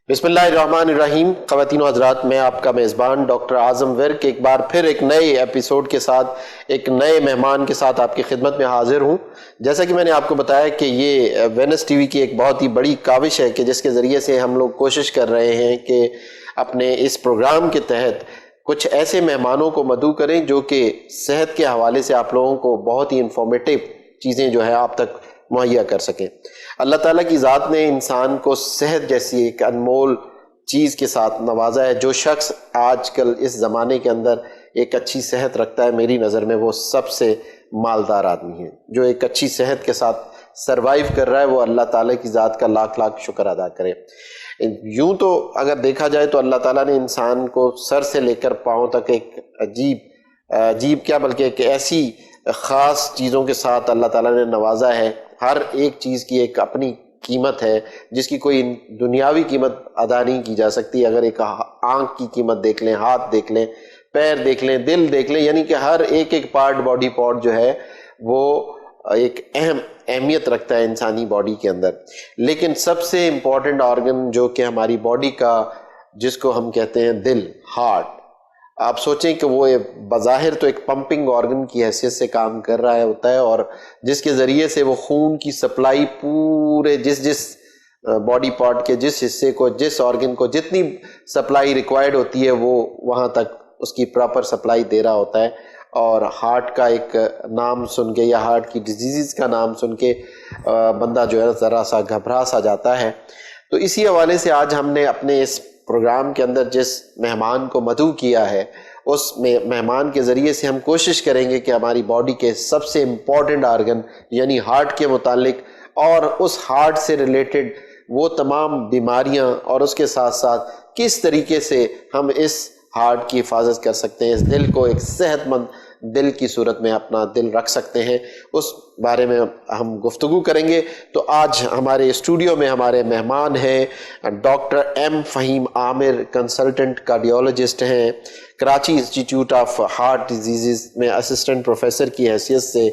بسم اللہ الرحمن الرحیم۔ خواتین و حضرات، میں آپ کا میزبان ڈاکٹر اعظم ورک ایک بار پھر ایک نئے ایپیسوڈ کے ساتھ ایک نئے مہمان کے ساتھ آپ کی خدمت میں حاضر ہوں۔ جیسا کہ میں نے آپ کو بتایا کہ یہ وینس ٹی وی کی ایک بہت ہی بڑی کاوش ہے کہ جس کے ذریعے سے ہم لوگ کوشش کر رہے ہیں کہ اپنے اس پروگرام کے تحت کچھ ایسے مہمانوں کو مدعو کریں جو کہ صحت کے حوالے سے آپ لوگوں کو بہت ہی انفارمیٹیو چیزیں جو ہے آپ تک مہیا کر سکیں۔ اللہ تعالیٰ کی ذات نے انسان کو صحت جیسی ایک انمول چیز کے ساتھ نوازا ہے۔ جو شخص آج کل اس زمانے کے اندر ایک اچھی صحت رکھتا ہے، میری نظر میں وہ سب سے مالدار آدمی ہے۔ جو ایک اچھی صحت کے ساتھ سروائیو کر رہا ہے وہ اللہ تعالیٰ کی ذات کا لاکھ لاکھ شکر ادا کرے۔ یوں تو اگر دیکھا جائے تو اللہ تعالیٰ نے انسان کو سر سے لے کر پاؤں تک ایک عجیب کیا بلکہ ایک ایسی خاص چیزوں کے ساتھ اللہ تعالیٰ نے نوازا ہے۔ ہر ایک چیز کی ایک اپنی قیمت ہے جس کی کوئی دنیاوی قیمت ادا نہیں کی جا سکتی۔ اگر ایک آنکھ کی قیمت دیکھ لیں، ہاتھ دیکھ لیں، پیر دیکھ لیں، دل دیکھ لیں، یعنی کہ ہر ایک پارٹ، باڈی پارٹ جو ہے وہ ایک اہمیت رکھتا ہے انسانی باڈی کے اندر۔ لیکن سب سے امپورٹنٹ آرگن جو کہ ہماری باڈی کا، جس کو ہم کہتے ہیں دل، ہارٹ، آپ سوچیں کہ وہ بظاہر تو ایک پمپنگ آرگن کی حیثیت سے کام کر رہا ہوتا ہے، اور جس کے ذریعے سے وہ خون کی سپلائی پورے جس باڈی پارٹ کے جس حصے کو، جس آرگن کو جتنی سپلائی ریکوائرڈ ہوتی ہے وہ وہاں تک اس کی پراپر سپلائی دے رہا ہوتا ہے۔ اور ہارٹ کا ایک نام سن کے یا ہارٹ کی ڈیزیز کا نام سن کے بندہ جو ہے ذرا سا گھبرا سا جاتا ہے۔ تو اسی حوالے سے آج ہم نے اپنے اس پروگرام کے اندر جس مہمان کو مدعو کیا ہے، اس مہمان کے ذریعے سے ہم کوشش کریں گے کہ ہماری باڈی کے سب سے امپورٹنٹ آرگن یعنی ہارٹ کے متعلق اور اس ہارٹ سے ریلیٹڈ وہ تمام بیماریاں اور اس کے ساتھ ساتھ کس طریقے سے ہم اس ہارٹ کی حفاظت کر سکتے ہیں، اس دل کو ایک صحت مند دل کی صورت میں اپنا دل رکھ سکتے ہیں، اس بارے میں ہم گفتگو کریں گے۔ تو آج ہمارے اسٹوڈیو میں ہمارے مہمان ہیں ڈاکٹر ایم فہیم عامر، کنسلٹنٹ کارڈیولوجسٹ ہیں، Karachi institute of heart diseases میں اسسٹنٹ پروفیسر کی حیثیت سے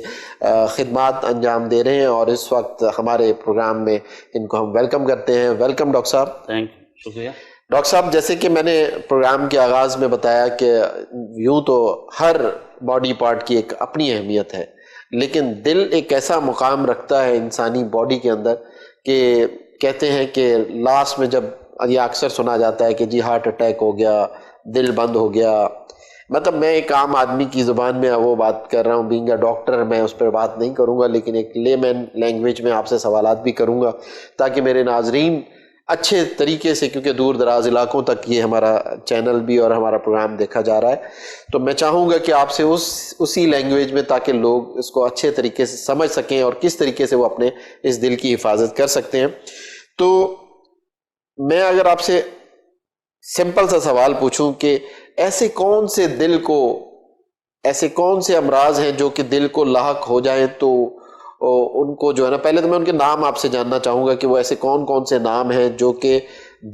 خدمات انجام دے رہے ہیں، اور اس وقت ہمارے پروگرام میں ان کو ہم ویلکم کرتے ہیں۔ ویلکم ڈاکٹر صاحب۔ تھینک یو، شکریہ ڈاکٹر صاحب، جیسے کہ میں نے پروگرام کے آغاز میں بتایا کہ یوں تو ہر باڈی پارٹ کی ایک اپنی اہمیت ہے، لیکن دل ایک ایسا مقام رکھتا ہے انسانی باڈی کے اندر کہ کہتے ہیں کہ لاسٹ میں جب یہ اکثر سنا جاتا ہے کہ جی ہارٹ اٹیک ہو گیا، دل بند ہو گیا، مطلب میں ایک عام آدمی کی زبان میں وہ بات کر رہا ہوں، بینگ اے ڈاکٹر میں اس پر بات نہیں کروں گا، لیکن ایک لے مین لینگویج میں آپ سے سوالات بھی کروں گا تاکہ میرے ناظرین اچھے طریقے سے، کیونکہ دور دراز علاقوں تک یہ ہمارا چینل بھی اور ہمارا پروگرام دیکھا جا رہا ہے، تو میں چاہوں گا کہ آپ سے اسی لینگویج میں، تاکہ لوگ اس کو اچھے طریقے سے سمجھ سکیں اور کس طریقے سے وہ اپنے اس دل کی حفاظت کر سکتے ہیں۔ تو میں اگر آپ سے سمپل سا سوال پوچھوں کہ ایسے کون سے امراض ہیں جو کہ دل کو لاحق ہو جائیں تو ان کو جو ہے نا، پہلے تو میں ان کے نام آپ سے جاننا چاہوں گا کہ وہ ایسے کون کون سے نام ہیں جو کہ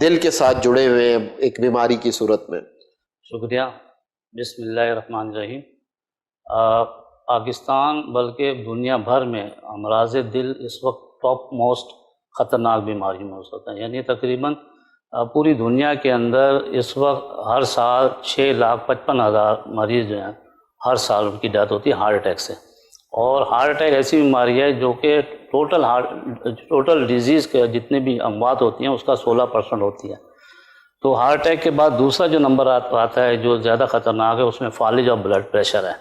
دل کے ساتھ جڑے ہوئے ہیں ایک بیماری کی صورت میں۔ شکریہ۔ بسم اللہ الرحمن الرحیم۔ پاکستان بلکہ دنیا بھر میں امراض دل اس وقت ٹاپ موسٹ خطرناک بیماری میں ہو سکتا ہے، یعنی تقریباً پوری دنیا کے اندر اس وقت ہر سال 6,55,000 مریض جو ہیں، ہر سال ان کی ڈیتھ ہوتی ہے ہارٹ اٹیک سے۔ اور ہارٹ اٹیک ایسی بیماری ہے جو کہ ٹوٹل ڈیزیز کے جتنے بھی اموات ہوتی ہیں اس کا 16% ہوتی ہے۔ تو ہارٹ اٹیک کے بعد دوسرا جو نمبر آتا ہے جو زیادہ خطرناک ہے، اس میں فالج اور بلڈ پریشر ہے۔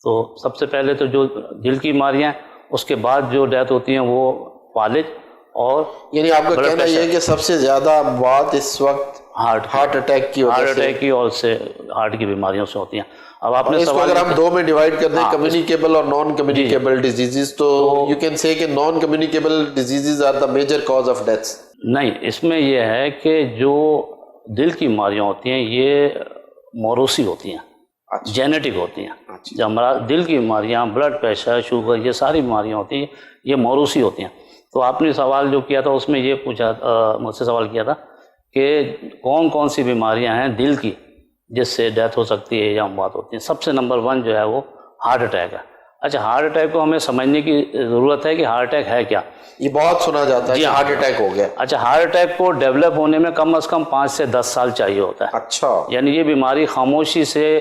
تو سب سے پہلے تو جو دل کی بیماریاں ہیں، اس کے بعد جو ڈیتھ ہوتی ہیں وہ فالج اور یعنی آپ کا کہنا یہ ہے کہ سب سے زیادہ اموات اس وقت ہارٹ اٹیک کی اور سے ہارٹ کی بیماریوں سے ہوتی ہیں۔ اب آپ نے اس کو اگر ہم دو میں ڈیوائیڈ کر دیں، کمیونیکیبل اور نان کمیونیکیبل ڈیزیزز، تو یو کین سے کہ non communicable diseases are the major cause of deaths. نہیں، اس میں یہ ہے کہ جو دل کی بیماریاں ہوتی ہیں یہ موروثی ہوتی ہیں، جینیٹک ہوتی ہیں۔ جب ہمارا دل کی بیماریاں، بلڈ پریشر، شوگر، یہ ساری بیماریاں ہوتی ہیں، یہ موروثی ہوتی ہیں۔ تو آپ نے سوال جو کیا تھا اس میں یہ پوچھا، مجھ سے سوال کیا تھا کہ کون کون سی بیماریاں ہیں دل کی جس سے ڈیتھ ہو سکتی ہے یا اموات ہوتی ہیں۔ سب سے نمبر 1 جو ہے وہ ہارٹ اٹیک ہے۔ اچھا ہارٹ اٹیک کو ہمیں سمجھنے کی ضرورت ہے کہ ہارٹ اٹیک ہے کیا. یہ بہت سنا جاتا ہے کہ ہارٹ اٹیک ہو گیا. اچھا ہارٹ اٹیک کو ڈیولپ ہونے میں کم از کم 5 سے 10 سال چاہیے ہوتا ہے. اچھا یعنی یہ بیماری خاموشی سے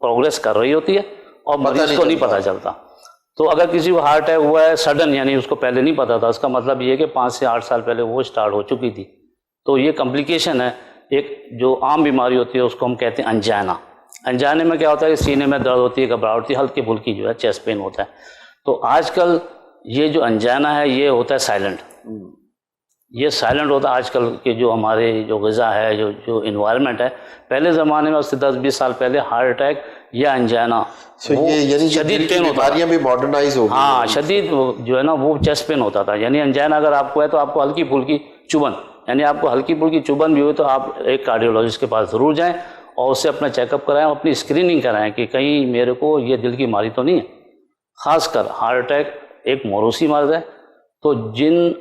پروگریس کر رہی ہوتی ہے اور مریض کو نہیں پتہ چلتا. تو اگر کسی کو ہارٹ اٹیک ہوا ہے سڈن یعنی اس کو پہلے نہیں پتا تھا، اس کا مطلب یہ ہے کہ 5 سے 8 سال پہلے وہ اسٹارٹ ہو چکی تھی. تو یہ کمپلیکیشن ہے. ایک جو عام بیماری ہوتی ہے اس کو ہم کہتے ہیں انجائنا. انجائنے میں کیا ہوتا ہے کہ سینے میں درد ہوتی ہے، گھبراہٹ ہوتی ہے، ہلکی پھلکی جو ہے چیسٹ پین ہوتا ہے. تو آج کل یہ جو انجائنا ہے یہ ہوتا ہے سائلنٹ. یہ سائلنٹ ہوتا ہے آج کل کے جو ہمارے جو غذا ہے جو انوائرمنٹ ہے. پہلے زمانے میں اس سے 10-20 سال پہلے ہارٹ اٹیک یا انجائنا شدید پین ہوتا ہے. بھی ماڈرنائز ہو گئی. ہاں شدید جو ہے نا وہ چیسٹ پین ہوتا تھا. یعنی انجائنا اگر آپ کو ہے تو آپ کو ہلکی پھلکی چبھن، یعنی آپ کو ہلکی پھلکی چبھن بھی ہوئی تو آپ ایک کارڈیولوجسٹ کے پاس ضرور جائیں اور اس سے اپنا چیک اپ کرائیں، اپنی اسکریننگ کرائیں کہ کہیں میرے کو یہ دل کی بیماری تو نہیں ہے. خاص کر ہارٹ اٹیک ایک موروثی مرض ہے. تو جن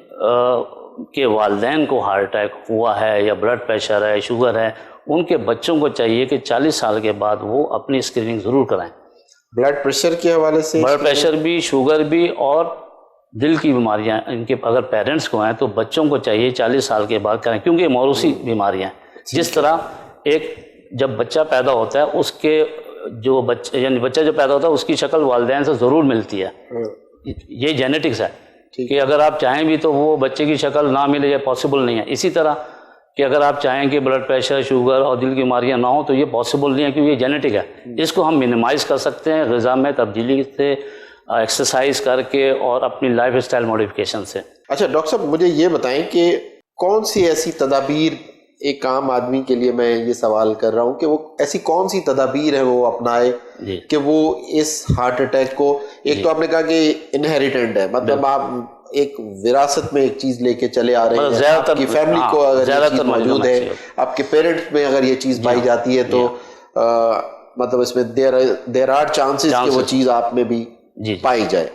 کے والدین کو ہارٹ اٹیک ہوا ہے یا بلڈ پریشر ہے، شوگر ہے، ان کے بچوں کو چاہیے کہ 40 سال کے بعد وہ اپنی اسکریننگ ضرور کرائیں. بلڈ پریشر کے حوالے سے بلڈ پریشر بھی، شوگر بھی اور دل کی بیماریاں ان کے اگر پیرنٹس کو ہیں تو بچوں کو چاہیے 40 سال کے بعد کریں، کیونکہ یہ موروثی بیماریاں ہیں. جس طرح ایک جب بچہ پیدا ہوتا ہے اس کے جو یعنی بچہ جو پیدا ہوتا ہے اس کی شکل والدین سے ضرور ملتی ہے. یہ جینیٹکس ہے کہ اگر آپ چاہیں بھی تو وہ بچے کی شکل نہ ملے، یہ پاسبل نہیں ہے. اسی طرح کہ اگر آپ چاہیں کہ بلڈ پریشر، شوگر اور دل کی بیماریاں نہ ہوں تو یہ پاسبل نہیں ہے کیونکہ یہ جینیٹک ہے. اس کو ہم منیمائز کر سکتے ہیں غذا میں تبدیلی سے، ایکسرسائز کر کے اور اپنی لائف اسٹائل موڈیفیکیشن سے. اچھا ڈاکٹر صاحب مجھے یہ بتائیں کہ کون سی ایسی تدابیر، ایک عام آدمی کے لیے میں یہ سوال کر رہا ہوں کہ وہ ایسی کون سی تدابیر ہے وہ اپنائے کہ وہ اس ہارٹ اٹیک کو، ایک تو آپ نے کہا کہ انہیریٹنٹ ہے، مطلب آپ ایک وراثت میں ایک چیز لے کے چلے آ رہے ہیں، آپ کی فیملی کو اگر یہ چیز موجود ہے، آپ کے پیرنٹس میں اگر یہ چیز پائی جاتی ہے تو مطلب اس میں دیر آر چانسز کہ وہ چیز آپ میں بھی پائی جائے.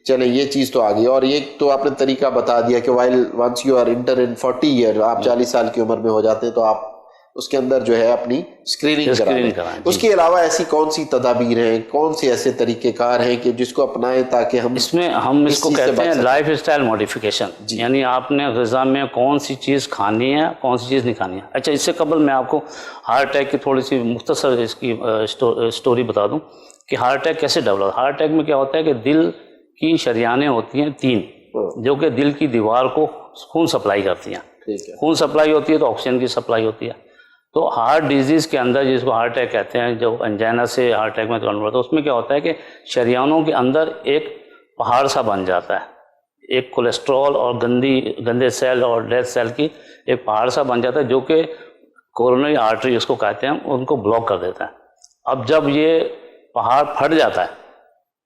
چلیں یہ چیز تو آ گئی. اور ایک تو آپ نے طریقہ بتا دیا کہ while once you are enter in 40 year, آپ 40 سال کی عمر میں ہو جاتے ہیں تو آپ اس کے اندر جو ہے اپنی اسکریننگ کرائیں. اس کے علاوہ ایسی کون سی تدابیر ہیں، کون سے ایسے طریقہ کار ہیں کہ جس کو اپنائیں تاکہ ہم اس کو کہتے ہیں لائف اسٹائل موڈیفیکیشن. یعنی آپ نے غذا میں کون سی چیز کھانی ہے، کون سی چیز نہیں کھانی ہے. اچھا اس سے قبل میں آپ کو ہارٹ اٹیک کی تھوڑی سی مختصر اس کی اسٹوری بتا دوں کہ ہارٹ اٹیک کیسے ڈیولپ. ہارٹ اٹیک میں کیا ہوتا ہے کہ دل کی شریانیں ہوتی ہیں 3 جو کہ دل کی دیوار کو خون سپلائی کرتی ہیں. خون سپلائی ہوتی ہے تو آکسیجن کی سپلائی ہوتی ہے. تو ہارٹ ڈیزیز کے اندر جس کو ہارٹ اٹیک کہتے ہیں، جو انجائنا سے ہارٹ اٹیک میں کنورٹ ہوتا ہے، اس میں کیا ہوتا ہے کہ شریانوں کے اندر ایک پہاڑ سا بن جاتا ہے. ایک کولیسٹرول اور گندے سیل اور ڈیڈ سیل کی ایک پہاڑ سا بن جاتا ہے جو کہ کورونری آرٹری اس کو کہتے ہیں، ان کو بلاک کر دیتا ہے. اب جب یہ پہاڑ پھٹ جاتا ہے،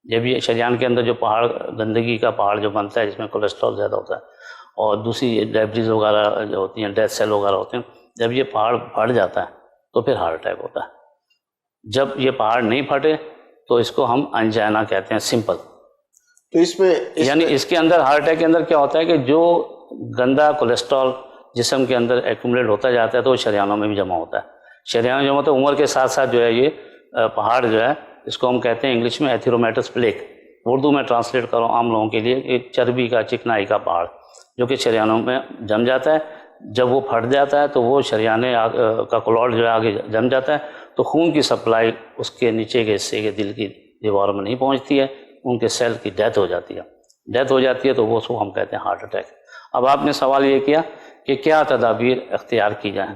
جب یہ شریان کے اندر جو پہاڑ، گندگی کا پہاڑ جو بنتا ہے جس میں کولیسٹرول زیادہ ہوتا ہے اور دوسری ڈیبریز وغیرہ جو ہوتی ہیں، ڈیڈ سیل وغیرہ ہوتے ہیں، جب یہ پہاڑ پھٹ جاتا ہے تو پھر ہارٹ اٹیک ہوتا ہے. جب یہ پہاڑ نہیں پھٹے تو اس کو ہم انجائنا کہتے ہیں، سمپل. تو اس میں یعنی اس کے اندر ہارٹ اٹیک کے اندر کیا ہوتا ہے کہ جو گندا کولیسٹرول جسم کے اندر ایکومولیٹ ہوتا جاتا ہے تو وہ شریانوں میں بھی جمع ہوتا ہے. شریانوں میں جمع ہوتا ہے، عمر کے ساتھ ساتھ جو ہے یہ پہاڑ جو ہے اس کو ہم کہتے ہیں انگلش میں ایتھیرومیٹس پلیک. اردو میں ٹرانسلیٹ کرو عام لوگوں کے لیے، ایک چربی کا، چکنائی کا پہاڑ جو کہ شریانوں میں جم جاتا ہے. جب وہ پھٹ جاتا ہے تو وہ شریانے کا کلاٹ جو ہے آگے جم جاتا ہے تو خون کی سپلائی اس کے نیچے کے حصے کے دل کی دیواروں میں نہیں پہنچتی ہے، ان کے سیل کی ڈیتھ ہو جاتی ہے. تو وہ اس کو ہم کہتے ہیں ہارٹ اٹیک. اب آپ نے سوال یہ کیا کہ کیا تدابیر اختیار کی جائیں.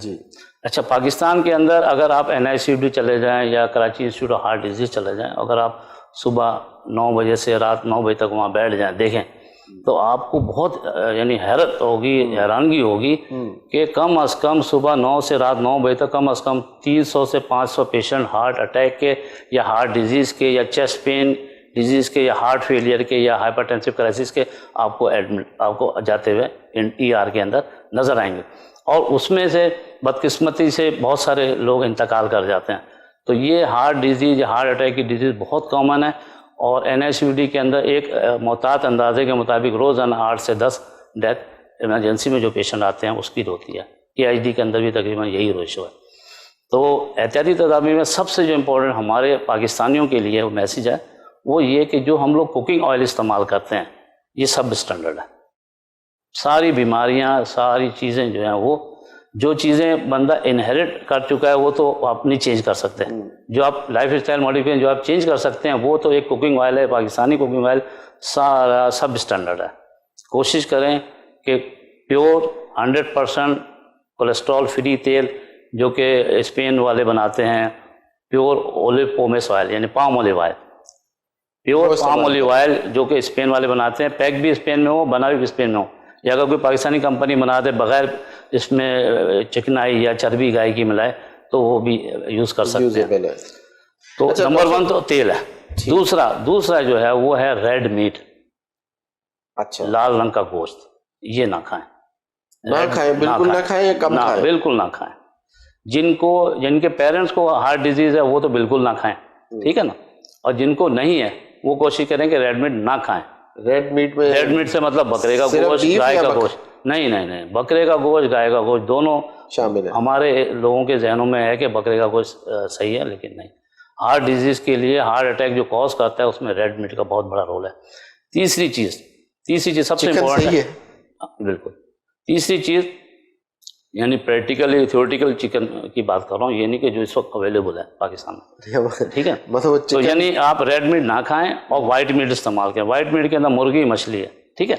اچھا پاکستان کے اندر اگر آپ NICD چلے جائیں یا Karachi institute of heart disease چلے جائیں، اگر آپ صبح 9 بجے سے رات 9 بجے تک وہاں بیٹھ جائیں دیکھیں تو آپ کو بہت یعنی حیرت ہوگی، حیرانگی ہوگی کہ کم از کم صبح 9 سے رات 9 بجے تک کم از کم 300 سے 500 پیشنٹ ہارٹ اٹیک کے یا ہارٹ ڈیزیز کے یا چیسٹ پین ڈیزیز کے یا ہارٹ فیلئر کے یا ہائپرٹینسو کرائسس کے آپ کو جاتے ہوئے ER کے اندر نظر آئیں گے. اور اس میں سے بدقسمتی سے بہت سارے لوگ انتقال کر جاتے ہیں. تو یہ ہارٹ ڈیزیز یا ہارٹ اٹیک کی ڈیزیز بہت کامن ہے اور NICD کے اندر ایک محتاط اندازے کے مطابق روزانہ 8 سے 10 ڈیتھ ایمرجنسی میں جو پیشنٹ آتے ہیں اس کی ہوتی ہے. PID کے اندر بھی تقریباً یہی ریشو ہے. تو احتیاطی تدابیر میں سب سے جو امپورٹنٹ ہمارے پاکستانیوں کے لیے وہ میسیج ہے وہ یہ کہ جو ہم لوگ کوکنگ آئل استعمال کرتے ہیں یہ سب اسٹینڈرڈ ہے. ساری بیماریاں ساری چیزیں جو ہیں وہ جو چیزیں بندہ انہیریٹ کر چکا ہے وہ تو آپ نہیں چینج کر سکتے. جو آپ لائف اسٹائل ماڈیفکیشن جو آپ چینج کر سکتے ہیں وہ تو ایک کوکنگ آئل ہے, پاکستانی کوکنگ آئل سارا سب اسٹینڈرڈ ہے. کوشش کریں کہ پیور 100% کولیسٹرول فری تیل جو کہ اسپین والے بناتے ہیں, پیور اولیو پومیس آئل یعنی palm olive oil, pure palm olive oil جو کہ اسپین والے بناتے ہیں, پیک بھی اسپین میں ہو بنا بھی اسپین میں ہو, یا اگر کوئی پاکستانی کمپنی بنا دے بغیر اس میں چکنائی یا چربی گائے کی ملائے تو وہ بھی یوز کر سکتے ہیں. تو نمبر 1 تو تیل ہے. دوسرا جو ہے وہ ہے ریڈ میٹ, اچھا لال رنگ کا گوشت, یہ نہ کھائیں. بالکل نہ کھائیں یا کم کھائیں؟ بالکل نہ کھائیں. جن کے پیرنٹس کو ہارٹ ڈیزیز ہے وہ تو بالکل نہ کھائیں, ٹھیک ہے نا, اور جن کو نہیں ہے وہ کوشش کریں کہ ریڈ میٹ نہ کھائیں. ریڈ میٹ سے مطلب بکرے کا گوشت, گائے کا گوشت نہیں, بکرے کا گوشت گائے کا گوشت دونوں شامل ہے. ہمارے لوگوں کے ذہنوں میں ہے کہ بکرے کا گوشت صحیح ہے, لیکن نہیں. ہارٹ ڈیزیز کے لیے ہارٹ اٹیک جو کاز کرتا ہے اس میں ریڈ میٹ کا بہت بڑا رول ہے. تیسری چیز سب سے امپورٹنٹ ہے, بالکل تیسری چیز یعنی پریکٹیکلی تھیوریٹیکل چکن کی بات کر رہا ہوں, یہ نہیں کہ جو اس وقت اویلیبل ہے پاکستان میں, ٹھیک ہے. تو یعنی آپ ریڈ میٹ نہ کھائیں اور وائٹ میٹ استعمال کریں. وائٹ میٹ کے اندر مرغی مچھلی ہے, ٹھیک ہے,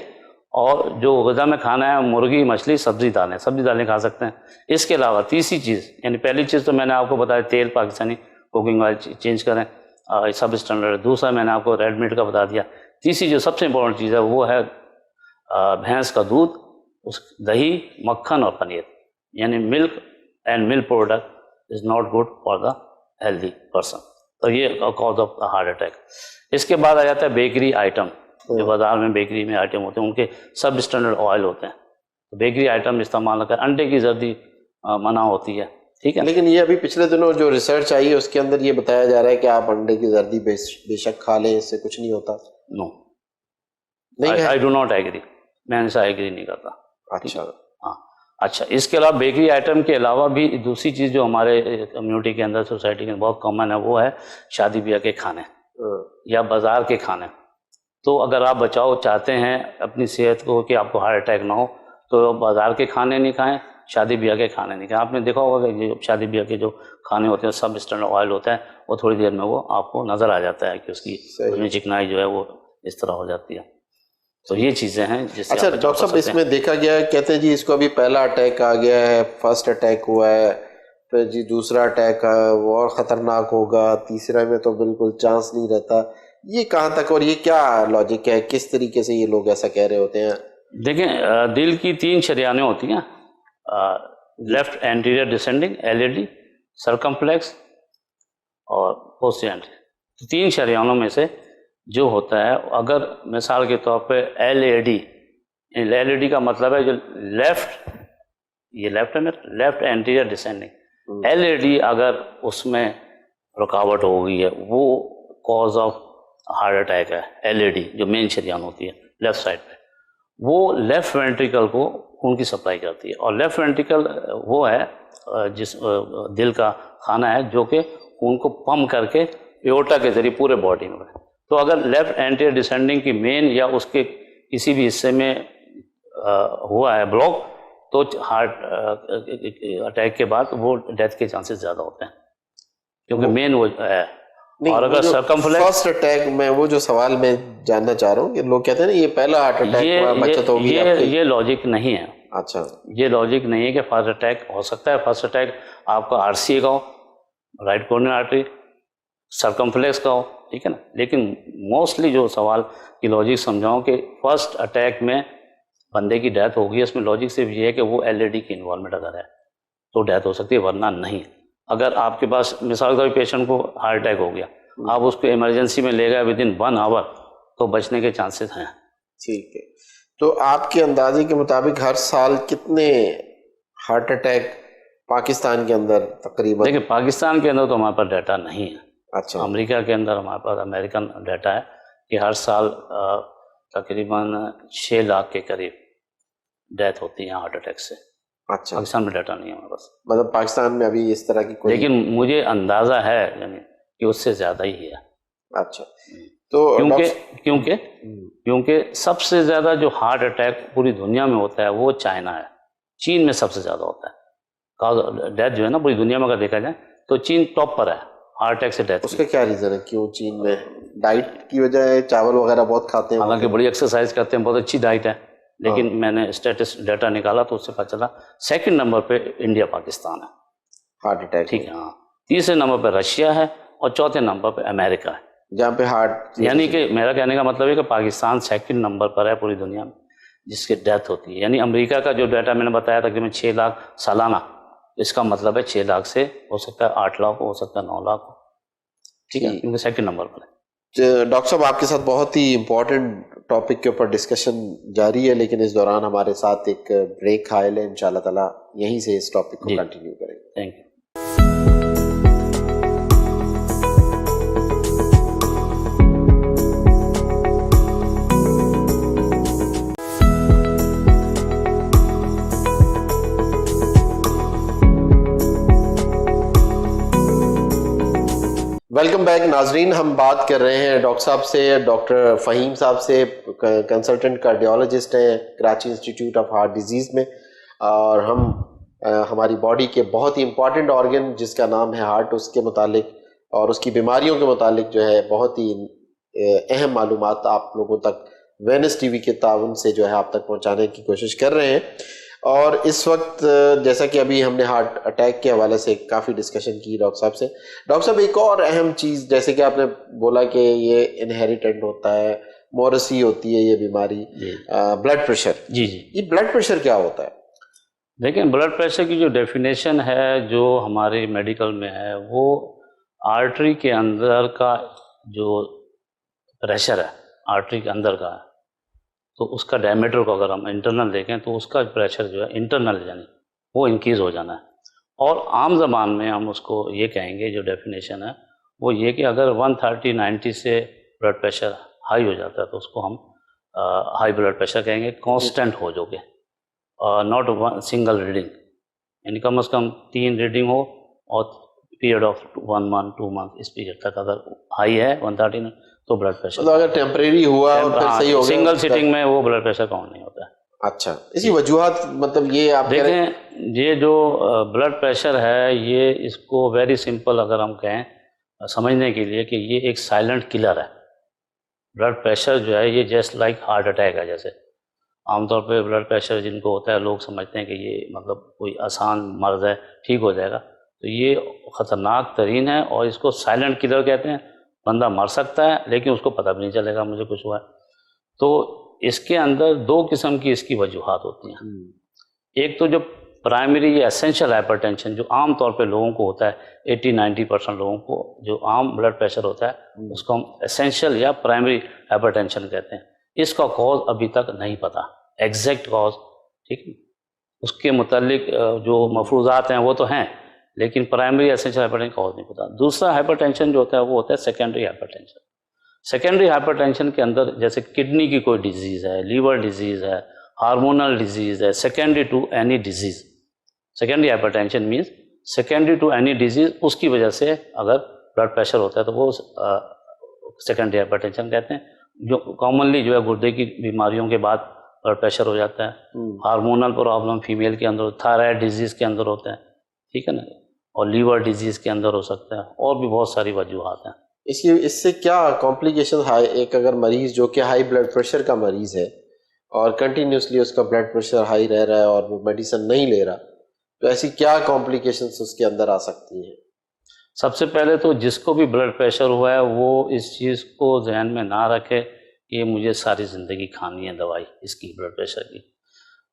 اور جو غذا میں کھانا ہے مرغی مچھلی سبزی دالیں کھا سکتے ہیں. اس کے علاوہ تیسری چیز یعنی پہلی چیز تو میں نے آپ کو بتایا تیل پاکستانی کوکنگ آئل چینج کریں, سب اسٹینڈرڈ. دوسرا میں نے آپ کو ریڈ میٹ کا بتا دیا. تیسری جو سب سے امپورٹنٹ چیز ہے وہ ہے بھینس کا دودھ, اس دہی, مکھن اور پنیر, یعنی milk and milk product is not good for the healthy person. تو یہ کاز آف ہارٹ اٹیک. اس کے بعد آ جاتا ہے بیکری آئٹم. جو بازار میں بیکری میں آئٹم ہوتے ہیں ان کے سب اسٹینڈرڈ آئل ہوتے ہیں. بیکری آئٹم استعمال نہ کریں. انڈے کی زردی منع ہوتی ہے, ٹھیک ہے. لیکن یہ ابھی پچھلے دنوں جو ریسرچ آئی ہے اس کے اندر یہ بتایا جا رہا ہے کہ آپ انڈے کی زردی بے شک کھا لیں, اس سے کچھ نہیں ہوتا. نو, آئی ڈو ناٹ ایگری, میں ان سے ایگری نہیں کرتا. اچھا ہاں, اچھا. اس کے علاوہ بیکری آئٹم کے علاوہ بھی دوسری چیز جو ہمارے کمیونٹی کے اندر سوسائٹی کے اندر بہت کامن ہے وہ ہے شادی بیاہ کے کھانے یا بازار کے کھانے. تو اگر آپ بچاؤ چاہتے ہیں اپنی صحت کو کہ آپ کو ہارٹ اٹیک نہ ہو تو بازار کے کھانے نہیں کھائیں, شادی بیاہ کے کھانے نہیں کھائیں. آپ نے دیکھا ہوگا کہ جو شادی بیاہ کے جو کھانے ہوتے ہیں سب اسٹینڈرڈ آئل ہوتا ہے, وہ تھوڑی دیر میں وہ آپ کو نظر آ جاتا ہے کہ اس میں چکنائی جو ہے وہ اس طرح ہو جاتی ہے. تو یہ چیزیں ہیں جس سے. اچھا ڈاکٹر صاحب, اس میں دیکھا گیا ہے, کہتے ہیں جی اس کو ابھی پہلا اٹیک آ گیا ہے, فرسٹ اٹیک ہوا ہے, پھر جی دوسرا اٹیک وہ اور خطرناک ہوگا, تیسرا میں تو بالکل چانس نہیں رہتا. یہ کہاں تک اور یہ کیا لاجک ہے, کس طریقے سے یہ لوگ ایسا کہہ رہے ہوتے ہیں؟ دیکھیں, دل کی 3 شریانیں ہوتی ہیں, لیفٹ اینٹیریئر ڈسینڈنگ LAD, سرکمفلیکس اور پوسٹیریئر. 3 شریانوں میں سے جو ہوتا ہے, اگر مثال کے طور پہ LAD کا مطلب ہے جو لیفٹ, یہ لیفٹ ہے میرا, لیفٹ اینٹیریئر ڈسینڈنگ. LAD اگر اس میں رکاوٹ ہو گئی ہے وہ کاز آف ہارٹ اٹیک ہے. LAD جو مین شریان ہوتی ہے لیفٹ سائڈ پہ, وہ لیفٹ وینٹریکل کو خون کی سپلائی کرتی ہے. اور لیفٹ وینٹریکل وہ ہے جس دل کا خانہ ہے جو کہ خون کو پمپ کر کے ایورٹا کے ذریعے پورے باڈی میں. تو اگر لیفٹ اینٹیریئر ڈسینڈنگ کی مین یا اس کے کسی بھی حصے میں ہوا ہے بلاک تو ہارٹ اٹیک کے بعد وہ ڈیتھ کے چانسز زیادہ ہوتے ہیں کیونکہ مین وہ ہے. اور اگر سرکمفلیکس فرسٹ اٹیک میں وہ جو سوال میں جاننا چاہ رہا ہوں کہ لوگ کہتے ہیں نا یہ پہلا ہارٹ اٹیک ہوا, بچت ہوگی آپ کی, یہ لاجک نہیں ہے. اچھا, یہ لاجک نہیں ہے کہ فرسٹ اٹیک ہو سکتا ہے. فرسٹ اٹیک آپ کا RCA کا ہو, رائٹ کورونری آرٹری, سرکمفلیکس کا ہو, ٹھیک ہے نا. لیکن موسٹلی جو سوال کی لاجک سمجھاؤں کہ فرسٹ اٹیک میں بندے کی ڈیتھ ہوگی, اس میں لاجک صرف یہ ہے کہ وہ LAD کی انوالومنٹ اگر ہے تو ڈیتھ ہو سکتی ہے, ورنہ نہیں. اگر آپ کے پاس مثال کے پیشنٹ کو ہارٹ اٹیک ہو گیا, آپ اس کو ایمرجنسی میں لے گئے ودن 1 آور تو بچنے کے چانسز ہیں. ٹھیک ہے. تو آپ کے اندازے کے مطابق ہر سال کتنے ہارٹ اٹیک پاکستان کے اندر تقریباً؟ دیکھیں, پاکستان کے اندر تو ہمارے پاس ڈیٹا نہیں ہے. اچھا, امریکہ کے اندر ہمارے پاس امریکن ڈیٹا ہے کہ ہر سال تقریباً 6 لاکھ کے قریب ڈیتھ ہوتی ہیں ہارٹ اٹیک سے. اچھا, پاکستان میں ڈیٹا نہیں ہے ہمارے پاس. مطلب پاکستان میں ابھی اس طرح کی کوئی, لیکن مجھے اندازہ ہے یعنی کہ اس سے زیادہ ہی ہے. اچھا تو کیونکہ سب سے زیادہ جو ہارٹ اٹیک پوری دنیا میں ہوتا ہے وہ چائنا ہے، چین میں سب سے زیادہ ہوتا ہے. ڈیتھ جو ہے نا پوری دنیا میں اگر دیکھا جائے تو چین ٹاپ پر ہے ہارٹ اٹیک سے ڈیتھ. اس کا کیا ریزن ہے؟ کیوں چین میں؟ ڈائٹ کی وجہ ہے؟ چاول وغیرہ بہت کھاتے ہیں؟ حالانکہ بڑی ایکسرسائز کرتے ہیں، بہت اچھی ڈائٹ ہے، لیکن میں نے اسٹیٹس ڈیٹا نکالا تو اس سے پتہ چلا سیکنڈ نمبر پہ انڈیا پاکستان ہے ہارٹ اٹیک. ٹھیک ہے، ہاں. تیسرے نمبر پہ رشیا ہے اور چوتھے نمبر پہ امریکہ ہے، جہاں پہ ہارٹ. یعنی کہ میرا کہنے کا مطلب ہے کہ پاکستان سیکنڈ نمبر پر ہے پوری دنیا میں جس کی ڈیتھ ہوتی ہے. یعنی امریکہ کا جو ڈیٹا میں نے بتایا تقریباً 6 لاکھ سالانہ، اس کا مطلب ہے 6 لاکھ سے ہو سکتا ہے 8 لاکھ ہو سکتا ہے 9 لاکھ، ٹھیک ہے، کیونکہ سیکنڈ نمبر پر ہے. ڈاکٹر صاحب آپ کے ساتھ بہت ہی امپورٹنٹ ٹاپک کے اوپر ڈسکشن جاری ہے، لیکن اس دوران ہمارے ساتھ ایک بریک حائل ہے. انشاءاللہ تعالیٰ یہیں سے اس ٹاپک کو کنٹینیو کریں گے. Thank you. ویلکم بیک ناظرین. ہم بات کر رہے ہیں ڈاکٹر صاحب سے، ڈاکٹر فہیم صاحب سے، کنسلٹنٹ کارڈیولوجسٹ ہیں Karachi institute of heart disease میں، اور ہم ہماری باڈی کے بہت ہی امپورٹنٹ آرگن جس کا نام ہے ہارٹ، اس کے متعلق اور اس کی بیماریوں کے متعلق جو ہے بہت ہی اہم معلومات آپ لوگوں تک وینس ٹی وی کے تعاون سے جو ہے آپ تک پہنچانے کی کوشش کر رہے ہیں. اور اس وقت جیسا کہ ابھی ہم نے ہارٹ اٹیک کے حوالے سے کافی ڈسکشن کی ڈاکٹر صاحب سے. ڈاکٹر صاحب ایک اور اہم چیز، جیسے کہ آپ نے بولا کہ یہ انہیریٹنٹ ہوتا ہے، موروثی ہوتی ہے یہ بیماری، بلڈ پریشر. جی یہ بلڈ پریشر کیا ہوتا ہے؟ دیکھیں، بلڈ پریشر کی جو ڈیفینیشن ہے جو ہمارے میڈیکل میں ہے، وہ آرٹری کے اندر کا جو پریشر ہے، آرٹری کے اندر کا ہے، تو اس کا ڈائمیٹر کو اگر ہم انٹرنل دیکھیں تو اس کا پریشر جو ہے انٹرنل یعنی وہ انکریز ہو جانا ہے. اور عام زبان میں ہم اس کو یہ کہیں گے، جو ڈیفینیشن ہے وہ یہ کہ اگر 130/90 سے بلڈ پریشر ہائی ہو جاتا ہے تو اس کو ہم ہائی بلڈ پریشر کہیں گے. کانسٹنٹ ہو جو کہ ناٹ سنگل ریڈنگ، یعنی کم از کم 3 ریڈنگ ہو اور پیریڈ آف 1 month 2 month اس پیریڈ تک اگر ہائی ہے 130 تو بلڈ پریشر اگر ٹیمپریری ہوا اور پھر صحیح ہو گیا، سنگل سٹنگ میں وہ بلڈ پریشر کاؤنٹ نہیں ہوتا ہے. اچھا، اسی وجوہات مطلب یہ آپ دیکھیں، یہ جو بلڈ پریشر ہے یہ اس کو ویری سمپل اگر ہم کہیں سمجھنے کے لیے کہ یہ ایک سائلنٹ کلر ہے. بلڈ پریشر جو ہے یہ جسٹ لائک ہارٹ اٹیک ہے. جیسے عام طور پہ بلڈ پریشر جن کو ہوتا ہے لوگ سمجھتے ہیں کہ یہ مطلب کوئی آسان مرض ہے، ٹھیک ہو جائے گا، تو یہ خطرناک ترین ہے اور اس کو سائلنٹ کلر کہتے ہیں. بندہ مر سکتا ہے لیکن اس کو پتہ بھی نہیں چلے گا مجھے کچھ ہوا ہے. تو اس کے اندر 2 قسم کی اس کی وجوہات ہوتی ہیں. ایک تو جو پرائمری یا اسینشل ہائپر ٹینشن جو عام طور پہ لوگوں کو ہوتا ہے، 80-90% لوگوں کو جو عام بلڈ پریشر ہوتا ہے اس کو ہم اسینشل یا پرائمری ہائپر ٹینشن کہتے ہیں. اس کا کاز ابھی تک نہیں پتہ، ایگزیکٹ کاز، ٹھیک ہے، اس کے متعلق جو مفروضات ہیں وہ تو ہیں لیکن primary essential hyper tension cause نہیں پتہ. دوسرا ہائپر ٹینشن جو ہوتا ہے وہ ہوتا ہے secondary hypertension. Secondary hypertension کے اندر جیسے کڈنی کی کوئی ڈیزیز ہے، لیور ڈیزیز ہے، ہارمونل ڈیزیز ہے، secondary to any disease. Secondary hypertension means secondary to any disease, اس کی وجہ سے اگر بلڈ پریشر ہوتا ہے تو وہ سیکنڈری ہائپر ٹینشن کہتے ہیں. جو کامنلی جو ہے گردے کی بیماریوں کے بعد بلڈ پریشر ہو جاتا ہے. ہارمونل پرابلم فیمیل کے اندر، تھائرائڈ ڈیزیز کے اندر ہوتا ہے، ٹھیک ہے نا، اور لیور ڈیزیز کے اندر ہو سکتا ہے، اور بھی بہت ساری وجوہات ہیں. اس سے کیا کمپلیکیشن ہے؟ ایک اگر مریض جو کہ ہائی بلڈ پریشر کا مریض ہے اور کنٹینیوسلی اس کا بلڈ پریشر ہائی رہ رہا ہے اور وہ میڈیسن نہیں لے رہا، تو ایسی کیا کمپلیکیشنز اس کے اندر آ سکتی ہیں؟ سب سے پہلے تو جس کو بھی بلڈ پریشر ہوا ہے وہ اس چیز کو ذہن میں نہ رکھے کہ مجھے ساری زندگی کھانی ہے دوائی اس کی بلڈ پریشر کی.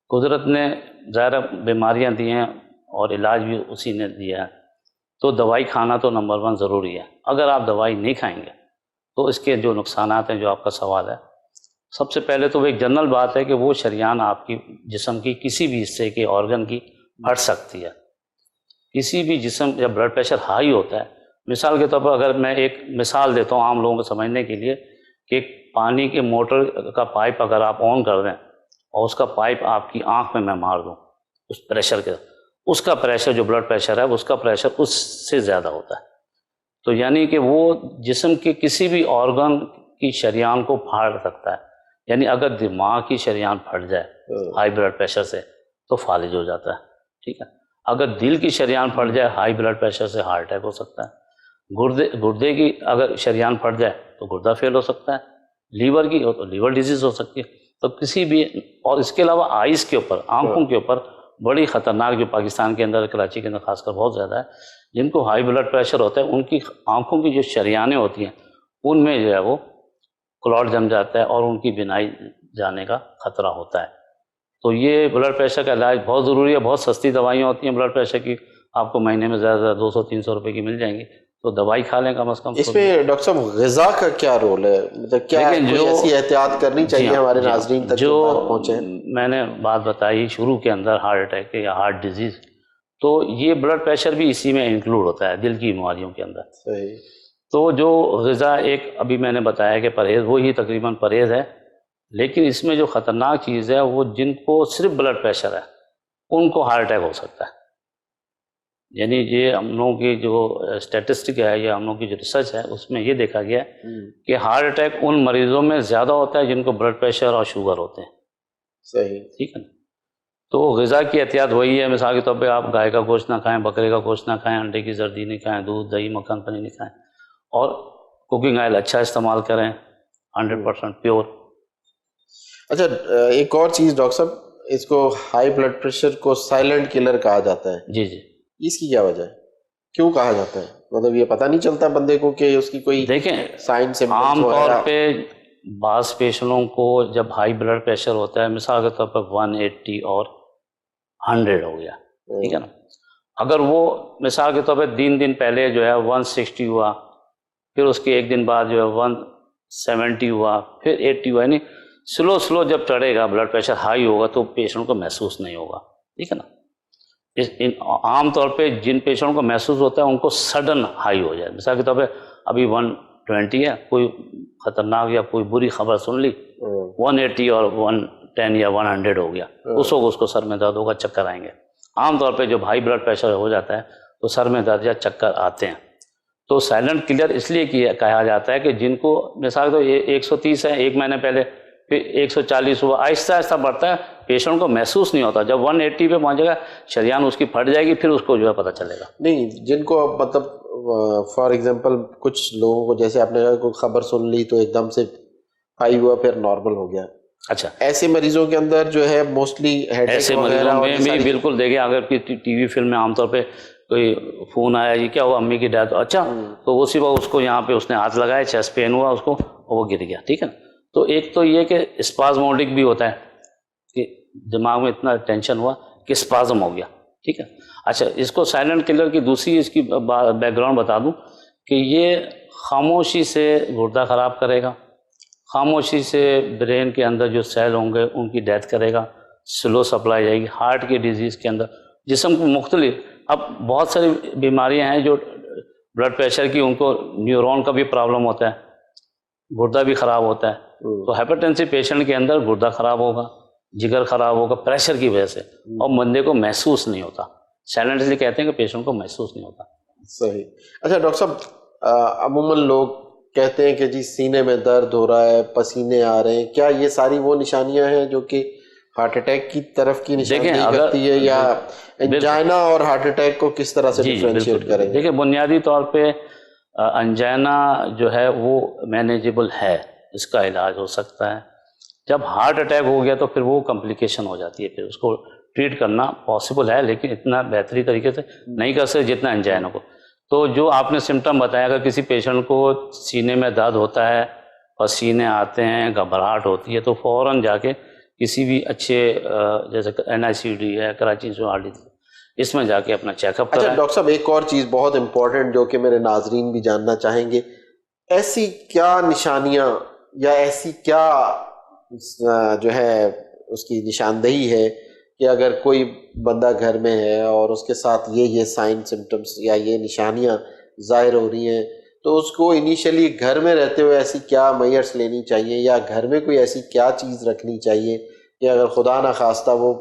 قدرت نے ظاہر بیماریاں دی ہیں اور علاج بھی اسی نے دیا ہے، تو دوائی کھانا تو نمبر 1 ضروری ہے. اگر آپ دوائی نہیں کھائیں گے تو اس کے جو نقصانات ہیں جو آپ کا سوال ہے، سب سے پہلے تو وہ ایک جنرل بات ہے کہ وہ شریان آپ کی جسم کی کسی بھی حصے کے آرگن کی پھٹ سکتی ہے. کسی بھی جسم جب بلڈ پریشر ہائی ہوتا ہے، مثال کے طور پر اگر میں ایک مثال دیتا ہوں عام لوگوں کو سمجھنے کے لیے کہ پانی کے موٹر کا پائپ اگر آپ آن کر دیں اور اس کا پائپ آپ کی آنکھ میں مار دوں اس پریشر کے، اس کا پریشر جو بلڈ پریشر ہے اس کا پریشر اس سے زیادہ ہوتا ہے. تو یعنی کہ وہ جسم کے کسی بھی آرگن کی شریان کو پھاڑ سکتا ہے. یعنی اگر دماغ کی شریان پھٹ جائے ہائی بلڈ پریشر سے تو فالج ہو جاتا ہے. ٹھیک ہے. اگر دل کی شریان پھٹ جائے ہائی بلڈ پریشر سے ہارٹ اٹیک ہو سکتا ہے. گردے کی اگر شریان پھٹ جائے تو گردہ فیل ہو سکتا ہے. لیور کی ہو تو لیور ڈیزیز ہو سکتی ہے. تو کسی بھی، اور اس کے علاوہ آئز کے اوپر، آنکھوں کے اوپر بڑی خطرناک، جو پاکستان کے اندر، کراچی کے اندر خاص کر بہت زیادہ ہے، جن کو ہائی بلڈ پریشر ہوتا ہے، ان کی آنکھوں کی جو شریانیں ہوتی ہیں ان میں جو ہے وہ کلاٹ جم جاتا ہے اور ان کی بینائی جانے کا خطرہ ہوتا ہے. تو یہ بلڈ پریشر کا علاج بہت ضروری ہے. بہت سستی دوائیاں ہوتی ہیں بلڈ پریشر کی، آپ کو مہینے میں زیادہ زیادہ 200-300 روپے کی مل جائیں گی. تو دوائی کھا لیں کم از کم. اس میں ڈاکٹر صاحب غذا کا کیا رول ہے؟ مطلب کیا کوئی ایسی احتیاط کرنی چاہیے ہمارے ناظرین تک جو بات پہنچے؟ میں نے بات بتائی شروع کے اندر، ہارٹ اٹیک یا ہارٹ ڈیزیز، تو یہ بلڈ پریشر بھی اسی میں انکلوڈ ہوتا ہے، دل کی بیماریوں کے اندر. صحیح. تو جو غذا ایک ابھی میں نے بتایا کہ پرہیز، وہی تقریباً پرہیز ہے. لیکن اس میں جو خطرناک چیز ہے وہ جن کو صرف بلڈ پریشر ہے ان کو ہارٹ اٹیک ہو سکتا ہے. یعنی یہ ہم لوگوں کی جو اسٹیٹسٹک ہے یا ہم لوگوں کی جو ریسرچ ہے اس میں یہ دیکھا گیا ہے کہ ہارٹ اٹیک ان مریضوں میں زیادہ ہوتا ہے جن کو بلڈ پریشر اور شوگر ہوتے ہیں. صحیح. ٹھیک ہے نا. تو غذا کی احتیاط وہی ہے. مثال کے طور پہ آپ گائے کا گوشت نہ کھائیں، بکرے کا گوشت نہ کھائیں، انڈے کی زردی نہیں کھائیں، دودھ، دہی، مکھن، پنیر نہیں کھائیں، اور کوکنگ آئل اچھا استعمال کریں، 100% پیور. اچھا، ایک اور چیز ڈاکٹر صاحب، اس کو ہائی بلڈ پریشر کو سائلنٹ کلر کہا جاتا ہے. جی جی. اس کی کیا وجہ ہے؟ کیوں کہا جاتا ہے؟ مطلب یہ پتہ نہیں چلتا بندے کو کہ اس کی کوئی دیکھیں سائن سمپٹمز عام طور وغیرہ؟ پہ بعض پیشنٹوں کو جب ہائی بلڈ پریشر ہوتا ہے، مثال کے طور پر 180 اور 100 ہو گیا، ٹھیک ہے نا. اگر وہ مثال کے طور پہ 3 دن پہلے جو ہے 160 ہوا، پھر اس کے ایک دن بعد جو ہے 170 ہوا، پھر 80 ہوا، یعنی سلو جب چڑھے گا بلڈ پریشر ہائی ہوگا تو پیشنٹ کو محسوس نہیں ہوگا. ٹھیک ہے نا. عام طور پہ جن پیشنٹ کو محسوس ہوتا ہے ان کو سڈن ہائی ہو جائے. مثال کے طور پہ ابھی 120 ہے، کوئی خطرناک یا کوئی بری خبر سن لی، 180 اور 110 یا 100 ہو گیا، اس وقت اس کو سر میں درد ہوگا، چکر آئیں گے. عام طور پہ جب ہائی بلڈ پریشر ہو جاتا ہے تو سر میں درد یا چکر آتے ہیں. تو سائلنٹ کلر اس لیے کہا جاتا ہے کہ جن کو مثال تو 130 ہے ایک مہینے پہلے، پھر 140 ہوا، آہستہ آہستہ بڑھتا ہے، پیشنٹ کو محسوس نہیں ہوتا. جب 180 پہ پہنچے گا شریان اس کی پھٹ جائے گی، پھر اس کو جو ہے پتہ چلے گا. نہیں، جن کو مطلب فار ایگزامپل کچھ لوگوں کو جیسے آپ نے کہا کوئی خبر سن لی تو ایک دم سے ہائی ہوا پھر نارمل ہو گیا، اچھا، ایسے مریضوں کے اندر جو ہے موسٹلی ایسے مریضوں میں بھی بالکل دیکھیں، اگر ٹی وی فلم میں عام طور پہ کوئی فون آیا یہ کیا ہوا، امی کی ڈیتھ، اچھا، تو اسی وقت اس کو یہاں پہ اس نے ہاتھ لگایا، چیسٹ پین ہوا اس کو اور وہ گر گیا. ٹھیک ہے. تو ایک تو یہ کہ اسپازموڈک بھی ہوتا ہے کہ دماغ میں اتنا ٹینشن ہوا کہ اسپازم ہو گیا. ٹھیک ہے. اچھا، اس کو سائلنٹ کلر کی دوسری اس کی بیک گراؤنڈ بتا دوں کہ یہ خاموشی سے گردہ خراب کرے گا، خاموشی سے برین کے اندر جو سیل ہوں گے ان کی ڈیتھ کرے گا، سلو سپلائی جائے گی. ہارٹ کی ڈیزیز کے اندر جسم کو مختلف، اب بہت ساری بیماریاں ہیں جو بلڈ پریشر کی، ان کو نیورون کا بھی پرابلم ہوتا ہے، گردہ بھی خراب ہوتا ہے. تو ہائپرٹینسو پیشنٹ کے اندر گردہ خراب ہوگا، جگر خراب ہوگا پریشر کی وجہ سے، اور بندے کو محسوس نہیں ہوتا. سائلنٹ اس لیے کہتے ہیں کہ پیشنٹ کو محسوس نہیں ہوتا. صحیح. اچھا ڈاکٹر صاحب، عموماً لوگ کہتے ہیں کہ جی سینے میں درد ہو رہا ہے، پسینے آ رہے ہیں، کیا یہ ساری وہ نشانیاں ہیں جو کہ ہارٹ اٹیک کی طرف کی نشاندہی کرتی ہے، یا انجائنا اور ہارٹ اٹیک کو کس طرح سے ڈیفرینشیٹ کریں گے؟ دیکھیں بنیادی طور پہ انجائنا جو ہے وہ مینیجبل ہے، اس کا علاج ہو سکتا ہے. جب ہارٹ اٹیک ہو گیا تو پھر وہ کمپلیکیشن ہو جاتی ہے، پھر اس کو ٹریٹ کرنا پاسبل ہے لیکن اتنا بہتری طریقے سے نہیں کر سکتے جتنا انجائنا کو. تو جو آپ نے سمٹم بتایا، اگر کسی پیشنٹ کو سینے میں درد ہوتا ہے، پسینے آتے ہیں، گھبراہٹ ہوتی ہے، تو فوراً جا کے کسی بھی اچھے جیسے NICD ہے، کراچی انسٹیٹیوٹ، اس میں جا کے اپنا چیک اپ کرائیں. اچھا ڈاکٹر صاحب، ایک اور چیز بہت امپورٹنٹ جو کہ میرے ناظرین بھی جاننا چاہیں گے، ایسی کیا نشانیاں یا ایسی کیا جو ہے اس کی نشاندہی ہے کہ اگر کوئی بندہ گھر میں ہے اور اس کے ساتھ یہ سائن سمٹمز یا یہ نشانیاں ظاہر ہو رہی ہیں، تو اس کو انیشلی گھر میں رہتے ہوئے ایسی کیا میئرس لینی چاہیے، یا گھر میں کوئی ایسی کیا چیز رکھنی چاہیے کہ اگر خدا نہ خواستہ وہ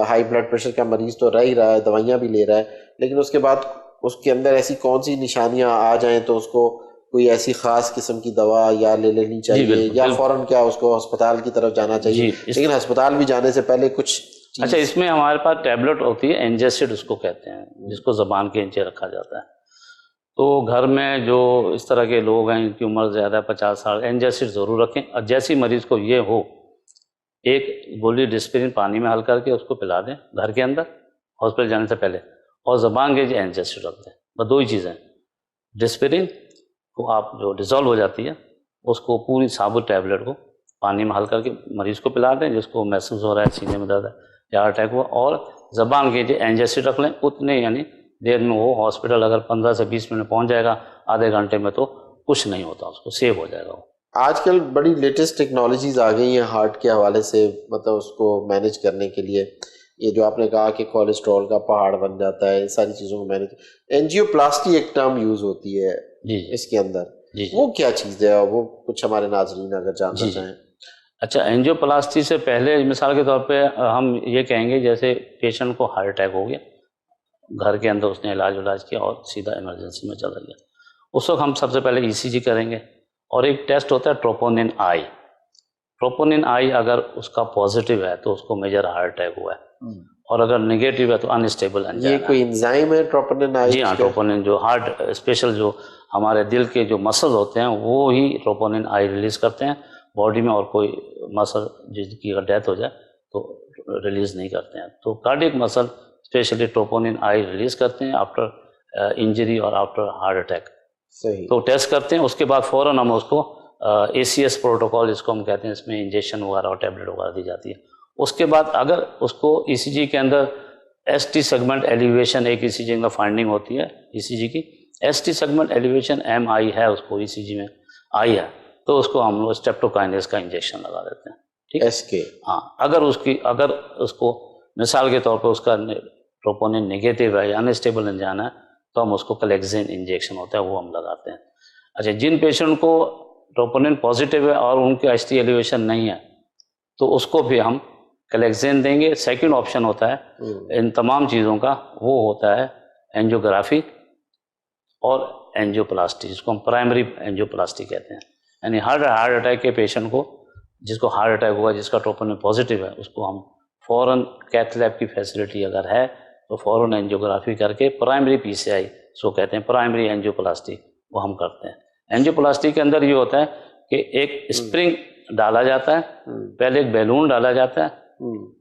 ہائی بلڈ پریشر کا مریض تو رہ ہی رہا ہے، دوائیاں بھی لے رہا ہے، لیکن اس کے بعد اس کے اندر ایسی کون سی نشانیاں آ جائیں تو اس کو کوئی ایسی خاص قسم کی دوا یا لے لینی چاہیے یا فوراً کیا اس کو ہسپتال کی طرف جانا چاہیے؟ لیکن ہسپتال بھی جانے سے پہلے کچھ اچھا اس میں ہمارے پاس ٹیبلٹ ہوتی ہے اینجیسڈ اس کو کہتے ہیں، جس کو زبان کے نیچے رکھا جاتا ہے. تو گھر میں جو اس طرح کے لوگ ہیں ان کی عمر زیادہ 50 سال، اینجیسڈ ضرور رکھیں. اور جیسی مریض کو یہ ہو ایک گولی ڈسپرین پانی میں حل کر کے اس کو پلا دیں گھر کے اندر ہاسپٹل جانے سے پہلے، اور زبان کے اینجیسڈ رکھ دیں. بس دو ہی چیزیں، ڈسپرین کو آپ جو ڈیزالو ہو جاتی ہے اس کو پوری ثابت ٹیبلٹ کو پانی میں حل کر کے مریض کو پلا دیں جس کو محسوس ہو رہا ہے سینے میں درد ہے یا ہارٹ اٹیک ہوا، اور زبان کے جو اینجیسڈ رکھ لیں. اتنے یعنی دیر میں وہ ہاسپٹل اگر 15 سے 20 منٹ پہنچ جائے گا، آدھے گھنٹے میں تو کچھ نہیں ہوتا، اس کو سیو ہو جائے گا. آج کل بڑی لیٹسٹ ٹیکنالوجیز آ گئی ہیں ہارٹ کے حوالے سے، مطلب اس کو مینیج کرنے کے لیے. یہ جو آپ نے کہا کہ کولیسٹرول کا پہاڑ بن جاتا ہے، ساری چیزوں کو مینیج، اینجیو پلاسٹی ایک ٹرم یوز ہوتی ہے اس کے اندر، وہ کیا چیز ہے؟ وہ کچھ ہمارے ناظرین اگر جاننا چاہیں. اچھا، اینجیو پلاسٹی سے پہلے مثال کے طور پہ ہم یہ کہیں گے جیسے پیشنٹ کو ہارٹ اٹیک ہو گیا، گھر کے اندر اس نے علاج کیا اور سیدھا ایمرجنسی میں چلا گیا، اس وقت ہم سب سے پہلے ای سی جی کریں گے. اور ایک ٹیسٹ ہوتا ہے ٹروپونین آئی. ٹروپونین آئی اگر اس کا پازیٹیو ہے تو اس کو میجر ہارٹ اٹیک ہوا ہے، اور اگر نگیٹو ہے تو انسٹیبل انجائنا. یہ کوئی انزائم ہے ٹروپونین آئی؟ جی ہاں، ٹروپونین جو ہارٹ اسپیشل جو ہمارے دل کے جو مسل ہوتے ہیں وہ ہی ٹروپونین آئی ریلیز کرتے ہیں باڈی میں، اور کوئی مسل جس کی اگر ڈیتھ ہو جائے تو ریلیز نہیں کرتے ہیں. تو کارڈیک مسل اسپیشلی ٹروپونین آئی ریلیز کرتے ہیں آفٹر انجری اور آفٹر ہارٹ اٹیک. صحیح. تو ٹیسٹ کرتے ہیں، اس کے بعد فوراً ہم اس کو اے سی ایس پروٹوکال جس کو ہم کہتے ہیں، اس میں انجیکشن وغیرہ اور ٹیبلٹ وغیرہ دی جاتی ہے. اس کے بعد اگر اس کو ای سی جی کے اندر ایس ٹی سیگمنٹ ایلیویشن ایک ای سی جی کا فائنڈنگ ہوتی ہے ای سی جی کی، S T segment elevation M I ہے اس کو ای سی جی میں آئی ہے، تو اس کو ہم لوگ اسٹیپٹوکائنیز کا انجیکشن لگا دیتے ہیں. ٹھیک، ایس کے. ہاں، اگر اس کو مثال کے طور پہ اس کا ٹروپونین نگیٹو ہے یا انسٹیبل انجائنا ہے تو ہم اس کو کلیکزین انجیکشن ہوتا ہے وہ ہم لگاتے ہیں. اچھا، جن پیشنٹ کو ٹروپونین پازیٹیو ہے اور ان کے ایس ٹی ایلیویشن نہیں ہے تو اس کو بھی ہم کلیکزین دیں گے. سیکنڈ آپشن ہوتا ہے ان تمام چیزوں کا، وہ ہوتا ہے اینجیوگرافی اور اینجیو پلاسٹی، جس کو ہم پرائمری اینجیو پلاسٹی کہتے ہیں. یعنی ہارٹ اٹیک کے پیشنٹ کو جس کو ہارٹ اٹیک ہوا جس کا ٹروپونین پازیٹیو ہے اس کو ہم فوراً کیتھ لیب کی فیسلٹی اگر ہے تو فوراً اینجیوگرافی کر کے پرائمری پی سی آئی اس کو کہتے ہیں پرائمری اینجیو پلاسٹی وہ ہم کرتے ہیں. اینجیو پلاسٹی کے اندر یہ ہوتا ہے کہ ایک اسپرنگ ڈالا جاتا ہے، پہلے ایک بیلون ڈالا جاتا ہے،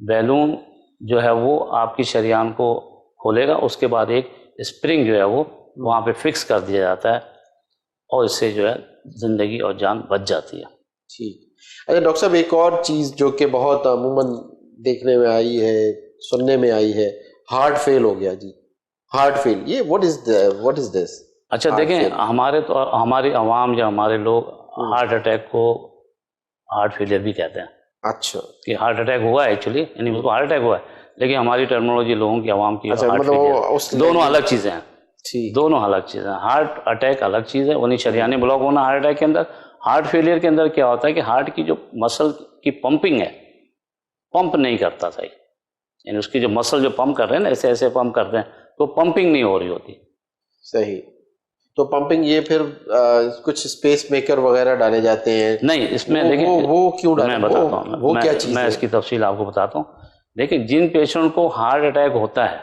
بیلون جو ہے وہ آپ کی شریان کو کھولے گا، اس کے بعد ایک اسپرنگ جو ہے وہ وہاں پہ فکس کر دیا جاتا ہے اور اس سے جو ہے زندگی اور جان بچ جاتی ہے. ٹھیک. اچھا ڈاکٹر صاحب، ایک اور چیز جو کہ بہت عموماً دیکھنے میں آئی ہے، سننے میں آئی ہے، ہارٹ فیل ہو گیا. جی ہارٹ فیل، یہ what is this؟ اچھا دیکھیں، ہماری عوام یا ہمارے لوگ ہارٹ اٹیک کو ہارٹ فیلئر بھی کہتے ہیں. اچھا، کہ ہارٹ اٹیک ہوا ہے ایکچولی، یعنی اس کو ہارٹ اٹیک ہوا ہے، لیکن ہماری ٹرمنالوجی لوگوں کی عوام کی ہارٹ فیلئر دونوں الگ چیزیں ہیں. دونوں الگ چیزیں ہیں. ہارٹ اٹیک الگ چیز ہے، یعنی شریانی بلاک ہونا ہارٹ اٹیک کے اندر. ہارٹ فیلئر کے اندر کیا ہوتا ہے کہ ہارٹ کی جو مسل کی پمپنگ ہے، پمپ نہیں کرتا صحیح، یعنی اس کی جو مسل جو پمپ کر رہے ہیں نا، ایسے ایسے پمپ کرتے ہیں تو پمپنگ نہیں ہو رہی ہوتی. صحیح. تو پمپنگ یہ پھر کچھ اسپیس میکر وغیرہ ڈالے جاتے ہیں؟ نہیں، اس میں دیکھیں وہ کیوں ڈالے؟ میں بتاتا ہوں، وہ کیا چیز ہے؟ میں اس کی تفصیل آپ کو بتاتا ہوں. دیکھیں، جن پیشنٹ کو ہارٹ اٹیک ہوتا ہے،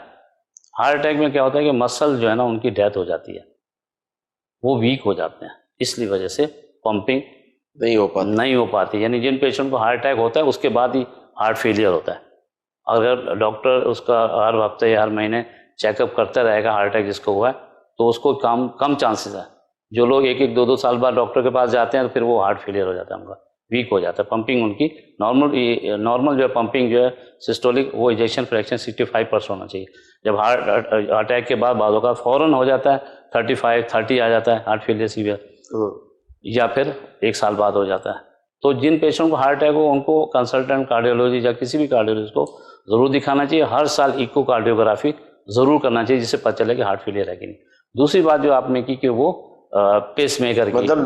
ہارٹ اٹیک میں کیا ہوتا ہے کہ مسل جو ہے نا ان کی ڈیتھ ہو جاتی ہے، وہ ویک ہو جاتے ہیں، اس لیے وجہ سے پمپنگ نہیں ہو پاتی. یعنی جن پیشنٹ کو ہارٹ اٹیک ہوتا ہے اس کے بعد ہی ہارٹ فیلئر ہوتا ہے. اگر ڈاکٹر اس کا ہر ہفتے یا ہر مہینے چیک اپ کرتا رہے گا ہارٹ اٹیک جس کو ہوا ہے تو اس کو کم چانسز ہے. جو لوگ ایک دو سال بعد ڈاکٹر کے پاس جاتے ہیں تو پھر وہ ہارٹ فیلئر ہو جاتا ہے، ان کا ویک ہو جاتا ہے. پمپنگ ان کی نارمل جو ہے پمپنگ جو ہے سسٹولک، وہ ایجیکشن فریکشن 65% ہونا چاہیے. جب ہارٹ اٹیک کے بعد بعض اوقات فوراً ہو جاتا ہے 35-30 آ جاتا ہے ہارٹ فیلئر سیویئر، یا پھر 1 سال بعد ہو جاتا ہے. تو جن پیشنٹ کو ہارٹ اٹیک ہو ان کو کنسلٹنٹ کارڈیولوجی یا کسی بھی کارڈیولوجسٹ کو ضرور دکھانا چاہیے. ہر سال ایکو کارڈیوگرافی ضرور کرنا چاہیے جس سے پتہ چلے کہ ہارٹ فیلئر ہے کہ نہیں. دوسری بات جو آپ نے کی کہ وہ پیس میکر کی، مطلب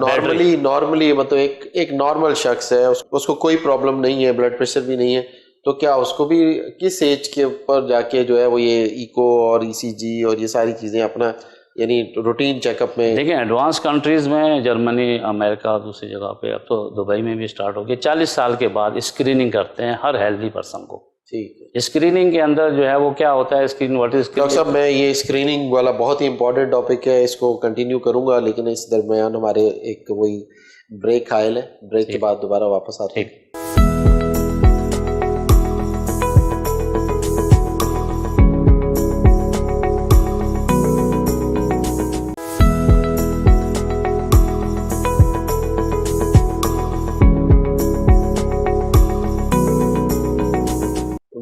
نارملی مطلب ایک نارمل شخص ہے، اس کو کوئی پرابلم نہیں ہے، بلڈ پریشر بھی نہیں ہے، تو کیا اس کو بھی کس ایج کے اوپر جا کے جو ہے وہ یہ ایکو اور ای سی جی اور یہ ساری چیزیں اپنا یعنی روٹین چیک اپ میں؟ دیکھیں ایڈوانس کنٹریز میں جرمنی، امریکہ، دوسری جگہ پہ، اب تو دبئی میں بھی اسٹارٹ ہو گیا، 40 سال کے بعد اسکریننگ کرتے ہیں ہر ہیلدی پرسن کو. ٹھیک ہے. اسکریننگ کے اندر جو ہے وہ کیا ہوتا ہے اسکرین واٹ از ڈاکٹر صاحب میں یہ اسکریننگ والا بہت ہی امپورٹنٹ ٹاپک ہے، اس کو کنٹینیو کروں گا، لیکن اس درمیان ہمارے ایک وہی بریک حائل ہے، بریک کے بعد دوبارہ واپس آتے ہیں.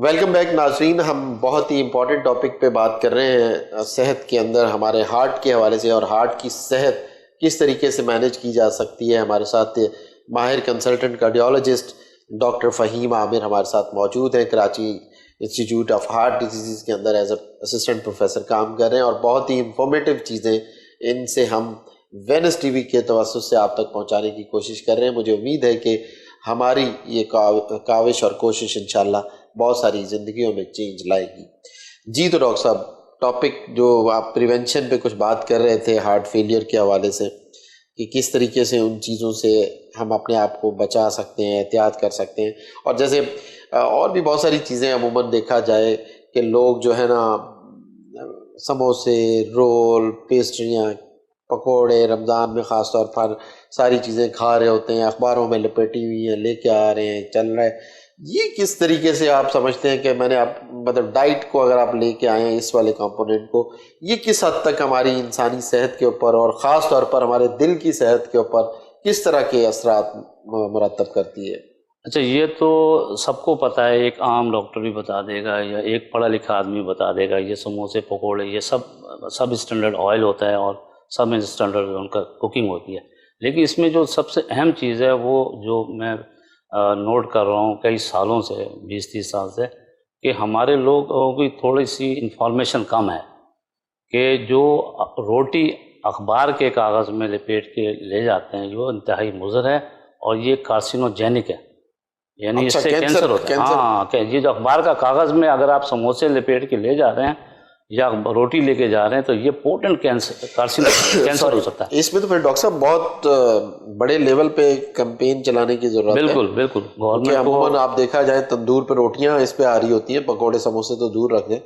ویلکم بیک ناظرین. ہم بہت ہی امپورٹنٹ ٹاپک پہ بات کر رہے ہیں صحت کے اندر ہمارے ہارٹ کے حوالے سے، اور ہارٹ کی صحت کس طریقے سے مینیج کی جا سکتی ہے. ہمارے ساتھ ماہر کنسلٹنٹ کارڈیولوجسٹ ڈاکٹر فہیم عامر ہمارے ساتھ موجود ہیں. Karachi institute of heart disease کے اندر ایز اے اسسٹنٹ پروفیسر کام کر رہے ہیں، اور بہت ہی انفارمیٹیو چیزیں ان سے ہم وینس ٹی وی کے توسط سے آپ تک پہنچانے کی کوشش کر رہے ہیں. مجھے امید ہے کہ ہماری یہ کاوش اور کوشش انشاءاللہ بہت ساری زندگیوں میں چینج لائے گی. جی تو ڈاکٹر صاحب ٹاپک جو آپ پریونشن پہ کچھ بات کر رہے تھے ہارٹ فیلئر کے حوالے سے، کہ کس طریقے سے ان چیزوں سے ہم اپنے آپ کو بچا سکتے ہیں، احتیاط کر سکتے ہیں. اور جیسے اور بھی بہت ساری چیزیں عموماً دیکھا جائے کہ لوگ جو ہے نا سموسے، رول، پیسٹریاں، پکوڑے رمضان میں خاص طور پر ساری چیزیں کھا رہے ہوتے ہیں، اخباروں میں لپیٹی ہوئی ہیں، لے کے آ رہے ہیں، چل رہے ہیں. یہ کس طریقے سے آپ سمجھتے ہیں کہ میں نے مطلب ڈائٹ کو اگر آپ لے کے آئے ہیں اس والے کمپوننٹ کو، یہ کس حد تک ہماری انسانی صحت کے اوپر اور خاص طور پر ہمارے دل کی صحت کے اوپر کس طرح کے اثرات مرتب کرتی ہے؟ اچھا یہ تو سب کو پتہ ہے، ایک عام ڈاکٹر بھی بتا دے گا یا ایک پڑھا لکھا آدمی بتا دے گا، یہ سموسے پکوڑے یہ سب اسٹینڈرڈ آئل ہوتا ہے اور سب اسٹینڈرڈ ان کا کوکنگ ہوتی ہے. لیکن اس میں جو سب سے اہم چیز ہے وہ جو میں نوٹ کر رہا ہوں کئی سالوں سے، 20-30 سال سے، کہ ہمارے لوگوں کی تھوڑی سی انفارمیشن کم ہے کہ جو روٹی اخبار کے کاغذ میں لپیٹ کے لے جاتے ہیں وہ انتہائی مضر ہے اور یہ کارسینوجینک ہے، یعنی اس سے کینسر ہوتا ہے. ہاں کہ یہ جو اخبار کا کاغذ میں اگر آپ سموسے لپیٹ کے لے جا رہے ہیں یا روٹی لے کے جا رہے ہیں تو یہ پوٹنٹ کینسر ہو سکتا ہے. اس میں تو پھر ڈاکٹر صاحب بہت بڑے لیول پہ کیمپین چلانے کی ضرورت ہے. بالکل کیونکہ عموماً آپ دیکھا جائے تندور پہ روٹیاں اس پہ آ رہی ہوتی ہیں، پکوڑے سموسے تو دور رکھ دیں،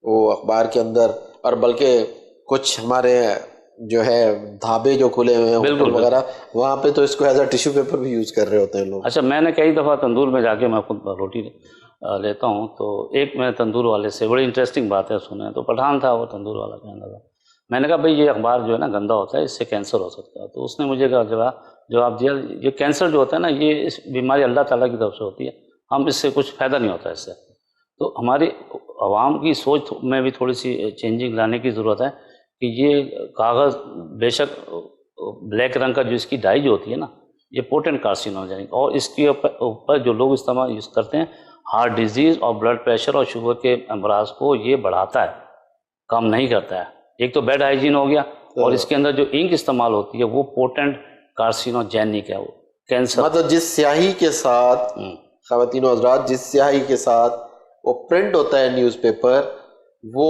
وہ اخبار کے اندر، اور بلکہ کچھ ہمارے جو ہے ڈھابے جو کھلے ہوئے ہیں ہوٹل وغیرہ، وہاں پہ تو اس کو ایز اے ٹیشو پیپر بھی یوز کر رہے ہوتے ہیں لوگ. اچھا میں نے کئی دفعہ تندور میں جا کے میں خود روٹی لیتا ہوں، تو ایک میں تندور والے سے بڑی انٹرسٹنگ باتیں سنے. تو پٹھان تھا وہ تندور والا، کہنے لگا، میں نے کہا بھائی یہ اخبار جو ہے نا گندا ہوتا ہے، اس سے کینسر ہو سکتا ہے. تو اس نے مجھے جواب دیا، یہ کینسر جو ہوتا ہے نا یہ اس بیماری اللہ تعالیٰ کی طرف سے ہوتی ہے، ہم اس سے کچھ فائدہ نہیں ہوتا اس سے. تو ہماری عوام کی سوچ میں بھی تھوڑی سی چینجنگ لانے کی ضرورت ہے کہ یہ کاغذ بے شک بلیک رنگ کا جو اس کی ڈائی جو ہوتی ہے نا یہ پوٹنٹ کارسینوجینک، اور اس کے اوپر جو لوگ استعمال یوز کرتے ہیں ہارٹ ڈیزیز اور بلڈ پریشر اور شوگر کے امراض کو یہ بڑھاتا ہے، کم نہیں کرتا ہے. ایک تو بیڈ ہائیجین ہو گیا، اور اس کے اندر جو انک استعمال ہوتی ہے وہ پوٹنٹ کارسینوجینک ہے، وہ کینسر. مطلب جس سیاہی کے ساتھ خواتین و حضرات، جس سیاہی کے ساتھ وہ پرنٹ ہوتا ہے نیوز پیپر، وہ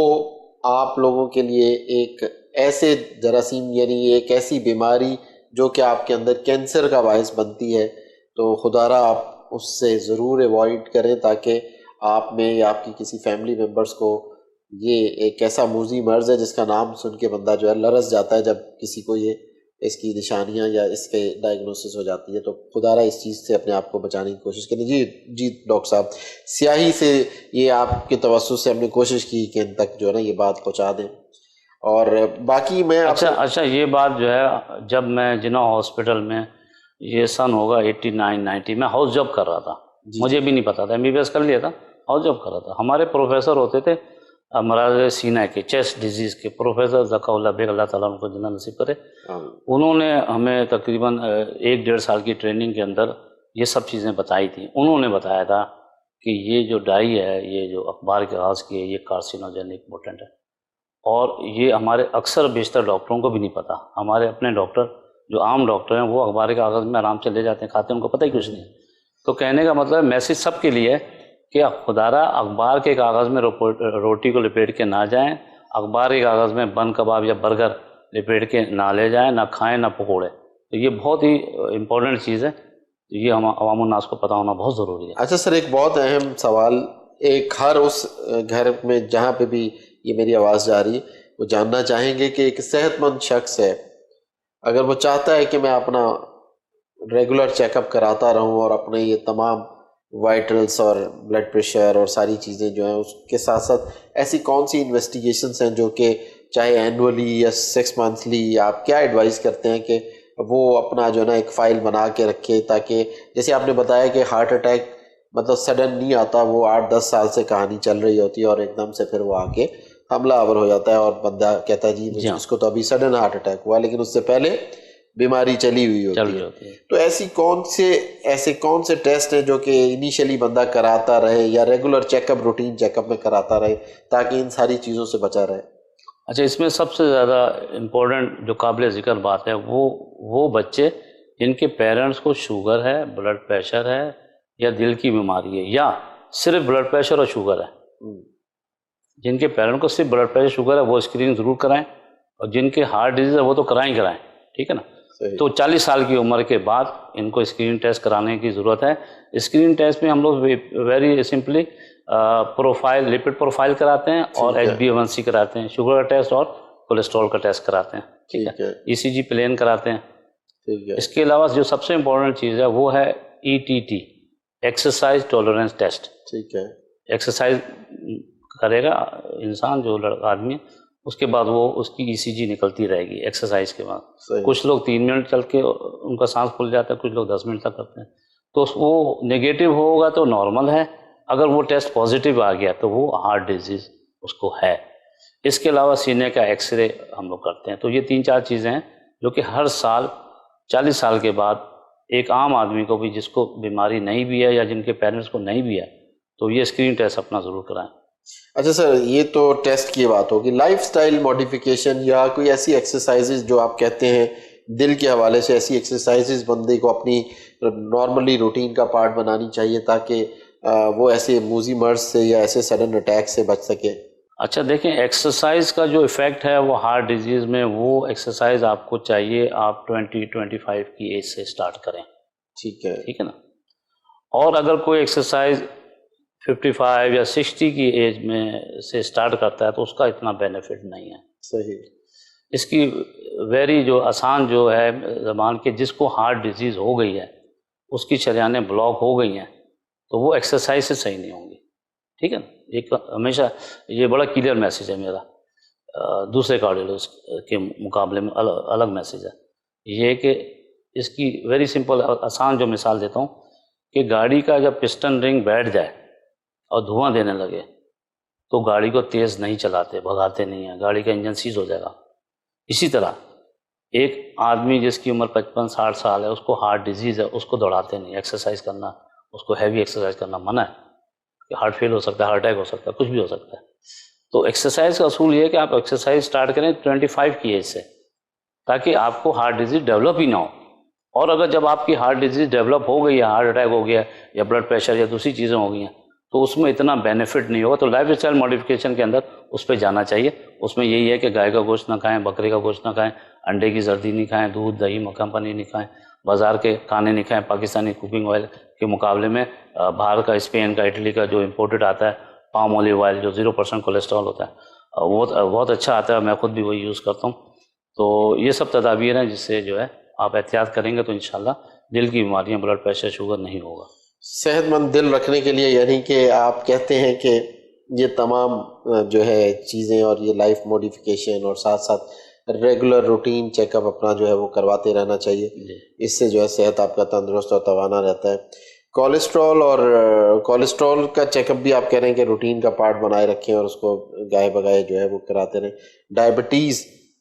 آپ لوگوں کے لیے ایک ایسے جراثیم، یعنی ایک ایسی بیماری جو کہ آپ کے اندر کینسر کا باعث بنتی ہے. تو خدا را آپ اس سے ضرور ایوائڈ کریں تاکہ آپ میں یا آپ کی کسی فیملی ممبرس کو، یہ ایک ایسا موذی مرض ہے جس کا نام سن کے بندہ جو ہے لرز جاتا ہے جب کسی کو یہ اس کی نشانیاں یا اس کے ڈائگنوسس ہو جاتی ہے. تو خدا را اس چیز سے اپنے آپ کو بچانے کی کوشش کریں. جی ڈاکٹر صاحب، سیاہی سے یہ آپ کے توسط سے ہم نے کوشش کی کہ ان تک جو ہے نا یہ بات پہنچا دیں. اور باقی میں اچھا یہ بات جو ہے، جب میں جنا ہاسپٹل میں، یہ سن ہوگا 89-90 میں ہاؤس جاب کر رہا تھا، مجھے بھی نہیں پتا تھا، MBBS کر لیا تھا، ہاؤس جاب کر رہا تھا. ہمارے پروفیسر ہوتے تھے امراض سینہ کے، چیسٹ ڈیزیز کے پروفیسر ذکا اللہ بیگ، اللہ تعالیٰ ان کو جنت نصیب کرے. انہوں نے ہمیں تقریباً 1-1.5 سال کی ٹریننگ کے اندر یہ سب چیزیں بتائی تھیں. انہوں نے بتایا تھا کہ یہ جو ڈائی ہے، یہ جو اخبار کے کاغذ کی ہے، یہ کارسینوجینک پوٹنٹ ہے. اور یہ ہمارے اکثر بیشتر ڈاکٹروں کو بھی نہیں پتا. ہمارے اپنے ڈاکٹر جو عام ڈاکٹر ہیں وہ اخبار کے کاغذ میں آرام سے لے جاتے ہیں، کھاتے ہیں، ان کو پتہ ہی کچھ نہیں. تو کہنے کا مطلب میسیج سب کے لیے ہے کہ خدا را اخبار کے کاغذ میں روٹی کو لپیٹ کے نہ جائیں، اخبار کے کاغذ میں بن کباب یا برگر لپیٹ کے نہ لے جائیں، نہ کھائیں، نہ پکوڑے. تو یہ بہت ہی امپورٹنٹ چیز ہے، یہ ہم عوام الناس کو پتہ ہونا بہت ضروری ہے. اچھا سر، ایک بہت اہم سوال، ایک ہر اس گھر میں جہاں پہ بھی یہ میری آواز جا رہی ہے وہ جاننا چاہیں گے کہ ایک صحت مند شخص ہے، اگر وہ چاہتا ہے کہ میں اپنا ریگولر چیک اپ کراتا رہوں اور اپنے یہ تمام وائٹلس اور بلڈ پریشر اور ساری چیزیں جو ہیں، اس کے ساتھ ساتھ ایسی کون سی انویسٹیگیشنس ہیں جو کہ چاہے اینولی یا 6 منتھلی، آپ کیا ایڈوائز کرتے ہیں کہ وہ اپنا جو ہے نا ایک فائل بنا کے رکھے، تاکہ جیسے آپ نے بتایا کہ ہارٹ اٹیک مطلب سڈن نہیں آتا، وہ 8-10 سال سے کہانی چل رہی ہوتی ہے اور ایک دم سے پھر وہ آ کے حملہ آور ہو جاتا ہے اور بندہ کہتا ہے جی اس کو تو ابھی سڈن ہارٹ اٹیک ہوا، لیکن اس سے پہلے بیماری چلی ہوئی ہوتی ہے. تو ایسے کون سے ٹیسٹ ہیں جو کہ انیشلی بندہ کراتا رہے یا regular check up, routine check up میں کراتا رہے تاکہ ان ساری چیزوں سے بچا رہے؟ اچھا، اس میں سب سے زیادہ امپورٹنٹ جو قابل ذکر بات ہے وہ بچے جن کے پیرنٹس کو شوگر ہے، بلڈ پریشر ہے یا دل کی بیماری ہے یا صرف بلڈ پریشر اور شوگر ہے. جن کے پیرنٹ کو صرف بلڈ پریشر شوگر ہے وہ اسکرین ضرور کرائیں، اور جن کے ہارٹ ڈیزیز ہے وہ تو کرائیں. ٹھیک ہے نا؟ تو 40 سال کی عمر کے بعد ان کو اسکرین ٹیسٹ کرانے کی ضرورت ہے. اسکرین ٹیسٹ میں ہم لوگ very simply profile, lipid profile کراتے ہیں اور HbA1c کراتے ہیں، شوگر کا ٹیسٹ اور کولیسٹرول کا ٹیسٹ کراتے ہیں. ٹھیک ہے، ECG پلین کراتے ہیں. اس کے علاوہ جو سب سے امپورٹنٹ چیز ہے وہ ہے ETT، ایکسرسائز ٹالرنس ٹیسٹ. ٹھیک ہے، ایکسرسائز کرے گا انسان، جو آدمی، اس کے بعد وہ اس کی ECG نکلتی رہے گی ایکسرسائز کے بعد. کچھ لوگ 3 منٹ چل کے ان کا سانس کھل جاتا ہے، کچھ لوگ 10 منٹ تک کرتے ہیں. تو وہ نگیٹو ہوگا تو نارمل ہے، اگر وہ ٹیسٹ پازیٹیو آ گیا تو وہ ہارٹ ڈیزیز اس کو ہے. اس کے علاوہ سینے کا ایکس رے ہم لوگ کرتے ہیں. تو یہ 3-4 چیزیں ہیں جو کہ ہر سال 40 سال کے بعد ایک عام آدمی کو بھی، جس کو بیماری نہیں بھی ہے یا جن کے پیرنٹس کو نہیں بھی ہے، تو یہ اسکرین ٹیسٹ اپنا ضرور کرائیں. اچھا سر، یہ تو ٹیسٹ کی بات ہوگی. لائف سٹائل موڈیفیکیشن یا کوئی ایسی ایکسرسائزز جو آپ کہتے ہیں دل کے حوالے سے، ایسی ایکسرسائزز بندے کو اپنی نارملی روٹین کا پارٹ بنانی چاہیے تاکہ وہ ایسے موذی مرض سے یا ایسے سڈن اٹیک سے بچ سکے؟ اچھا دیکھیں، ایکسرسائز کا جو ایفیکٹ ہے وہ ہارٹ ڈیزیز میں، وہ ایکسرسائز آپ کو چاہیے آپ 20-25 کی ایج سے اسٹارٹ کریں. ٹھیک ہے، ٹھیک ہے نا؟ اور اگر کوئی ایکسرسائز 55 یا 60 کی ایج میں سے اسٹارٹ کرتا ہے تو اس کا اتنا بینیفٹ نہیں ہے. صحیح. اس کی ویری جو آسان جو ہے زبان کے، جس کو ہارٹ ڈیزیز ہو گئی ہے، اس کی شریانیں بلاک ہو گئی ہیں، تو وہ ایکسرسائز سے صحیح نہیں ہوں گی. ٹھیک ہے نا؟ ایک ہمیشہ یہ بڑا کلیئر میسیج ہے میرا. دوسرے کارڈیولوجسٹ کے مقابلے میں الگ میسیج ہے یہ کہ اس کی ویری سمپل آسان جو مثال دیتا ہوں کہ گاڑی کا جب پسٹن رنگ بیٹھ جائے اور دھواں دینے لگے تو گاڑی کو تیز نہیں چلاتے، بھگاتے نہیں ہیں، گاڑی کا انجن سیز ہو جائے گا. اسی طرح ایک آدمی جس کی عمر 55-60 سال ہے، اس کو ہارٹ ڈیزیز ہے، اس کو دوڑاتے نہیں. ایکسرسائز کرنا، اس کو ہیوی ایکسرسائز کرنا منع ہے کہ ہارٹ فیل ہو سکتا ہے، ہارٹ اٹیک ہو سکتا ہے، کچھ بھی ہو سکتا ہے. تو ایکسرسائز کا اصول یہ ہے کہ آپ ایکسرسائز اسٹارٹ کریں 25 کی ایج سے، تاکہ آپ کو ہارٹ ڈیزیز ڈیولپ ہی نہ ہو. اور اگر جب آپ کی ہارٹ ڈیزیز ڈیولپ ہو گئی ہے، ہارٹ اٹیک ہو گیا یا بلڈ پریشر یا دوسری چیزیں ہو گئی ہیں، تو اس میں اتنا بینیفٹ نہیں ہوگا. تو لائف اسٹائل ماڈیفکیشن کے اندر اس پہ جانا چاہیے. اس میں یہی ہے کہ گائے کا گوشت نہ کھائیں، بکرے کا گوشت نہ کھائیں، انڈے کی زردی نہیں کھائیں، دودھ، دہی، مکھن، پنیر نہیں کھائیں، بازار کے کھانے نہیں کھائیں. پاکستانی کوکنگ آئل کے مقابلے میں باہر کا، اسپین کا، اٹلی کا جو امپورٹڈ آتا ہے پام اولیو آئل، جو 0% کولیسٹرول ہوتا ہے، وہ بہت اچھا آتا ہے. میں خود بھی وہی یوز کرتا ہوں. تو یہ سب تدابیر ہیں جس سے جو ہے آپ احتیاط کریں گے تو انشاءاللہ دل کی بیماریاں، بلڈ پریشر، شوگر نہیں ہوگا. صحت مند دل رکھنے کے لیے یعنی کہ آپ کہتے ہیں کہ یہ تمام جو ہے چیزیں اور یہ لائف موڈیفیکیشن اور ساتھ ساتھ ریگولر روٹین چیک اپ اپنا جو ہے وہ کرواتے رہنا چاہیے. اس سے جو ہے صحت آپ کا تندرست اور توانا رہتا ہے. کولیسٹرول کا چیک اپ بھی آپ کہہ رہے ہیں کہ روٹین کا پارٹ بنائے رکھیں اور اس کو گائے بگائے جو ہے وہ کراتے رہیں.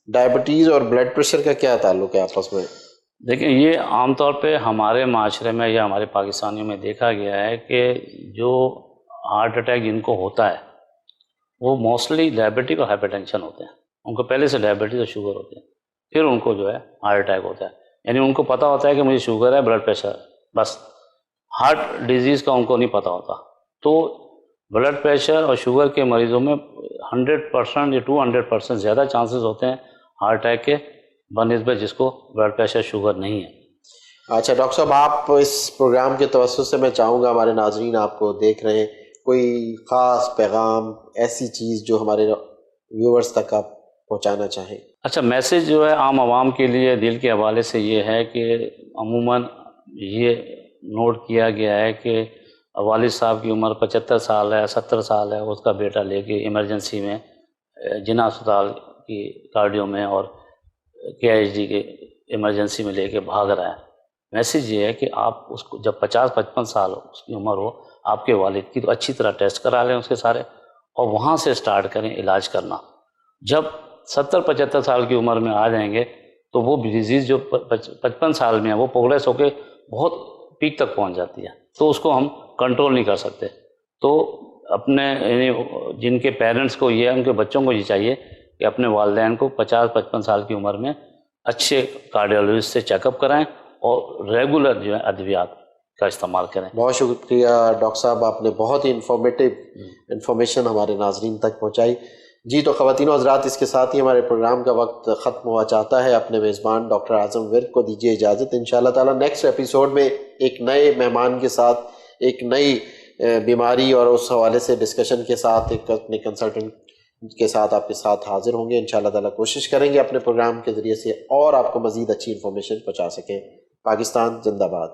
ڈائبٹیز اور بلڈ پریشر کا کیا تعلق ہے آپس میں؟ دیکھیں، یہ عام طور پہ ہمارے معاشرے میں یا ہمارے پاکستانیوں میں دیکھا گیا ہے کہ جو ہارٹ اٹیک جن کو ہوتا ہے وہ موسٹلی ڈائبٹک اور ہائپر ٹینشن ہوتے ہیں. ان کو پہلے سے ڈائبٹیز اور شوگر ہوتے ہیں، پھر ان کو جو ہے ہارٹ اٹیک ہوتا ہے. یعنی ان کو پتہ ہوتا ہے کہ مجھے شوگر ہے، بلڈ پریشر ہے، بس ہارٹ ڈیزیز کا ان کو نہیں پتہ ہوتا. تو بلڈ پریشر اور شوگر کے مریضوں میں 100% یا 200% زیادہ چانسز ہوتے ہیں ہارٹ اٹیک کے بنسبت جس کو بلڈ پریشر شوگر نہیں ہے۔ اچھا ڈاکٹر صاحب، آپ اس پروگرام کے توسط سے میں چاہوں گا ہمارے ناظرین آپ کو دیکھ رہے ہیں، کوئی خاص پیغام، ایسی چیز جو ہمارے ویورز تک آپ پہنچانا چاہیں؟ اچھا، میسیج جو ہے عام عوام کے لیے دل کے حوالے سے یہ ہے کہ عموماً یہ نوٹ کیا گیا ہے کہ والد صاحب کی عمر 75 سال ہے، 70 سال ہے، اس کا بیٹا لے کے ایمرجنسی میں جناح اسپتال کی کارڈیو میں اور KIG کے ایمرجنسی میں لے کے بھاگ رہا ہے۔ میسیج یہ ہے کہ آپ اس کو جب 50-55 سال اس کی عمر ہو آپ کے والد کی، تو اچھی طرح ٹیسٹ کرا لیں اس کے سارے، اور وہاں سے سٹارٹ کریں علاج کرنا۔ جب 70-75 سال کی عمر میں آ جائیں گے تو وہ ڈیزیز جو 55 سال میں ہے وہ پروگریس ہو کے بہت پیک تک پہنچ جاتی ہے، تو اس کو ہم کنٹرول نہیں کر سکتے۔ تو اپنے یعنی جن کے پیرنٹس کو یہ، ان کے بچوں کو یہ چاہیے کہ اپنے والدین کو 50-55 سال کی عمر میں اچھے کارڈیالوجسٹ سے چیک اپ کرائیں اور ریگولر جو ہے ادویات کا استعمال کریں۔ بہت شکریہ ڈاکٹر صاحب، آپ نے بہت ہی انفارمیشن ہمارے ناظرین تک پہنچائی۔ جی تو خواتین و حضرات، اس کے ساتھ ہی ہمارے پروگرام کا وقت ختم ہوا چاہتا ہے۔ اپنے میزبان ڈاکٹر اعظم ورک کو دیجیے اجازت۔ انشاءاللہ تعالی نیکسٹ ایپیسوڈ میں ایک نئے مہمان کے ساتھ، ایک نئی بیماری اور اس حوالے سے ڈسکشن کے ساتھ، ایک اپنے کنسلٹنٹ کے ساتھ آپ کے ساتھ حاضر ہوں گے۔ انشاءاللہ تعالی کوشش کریں گے اپنے پروگرام کے ذریعے سے اور آپ کو مزید اچھی انفارمیشن پہنچا سکیں۔ پاکستان زندہ باد۔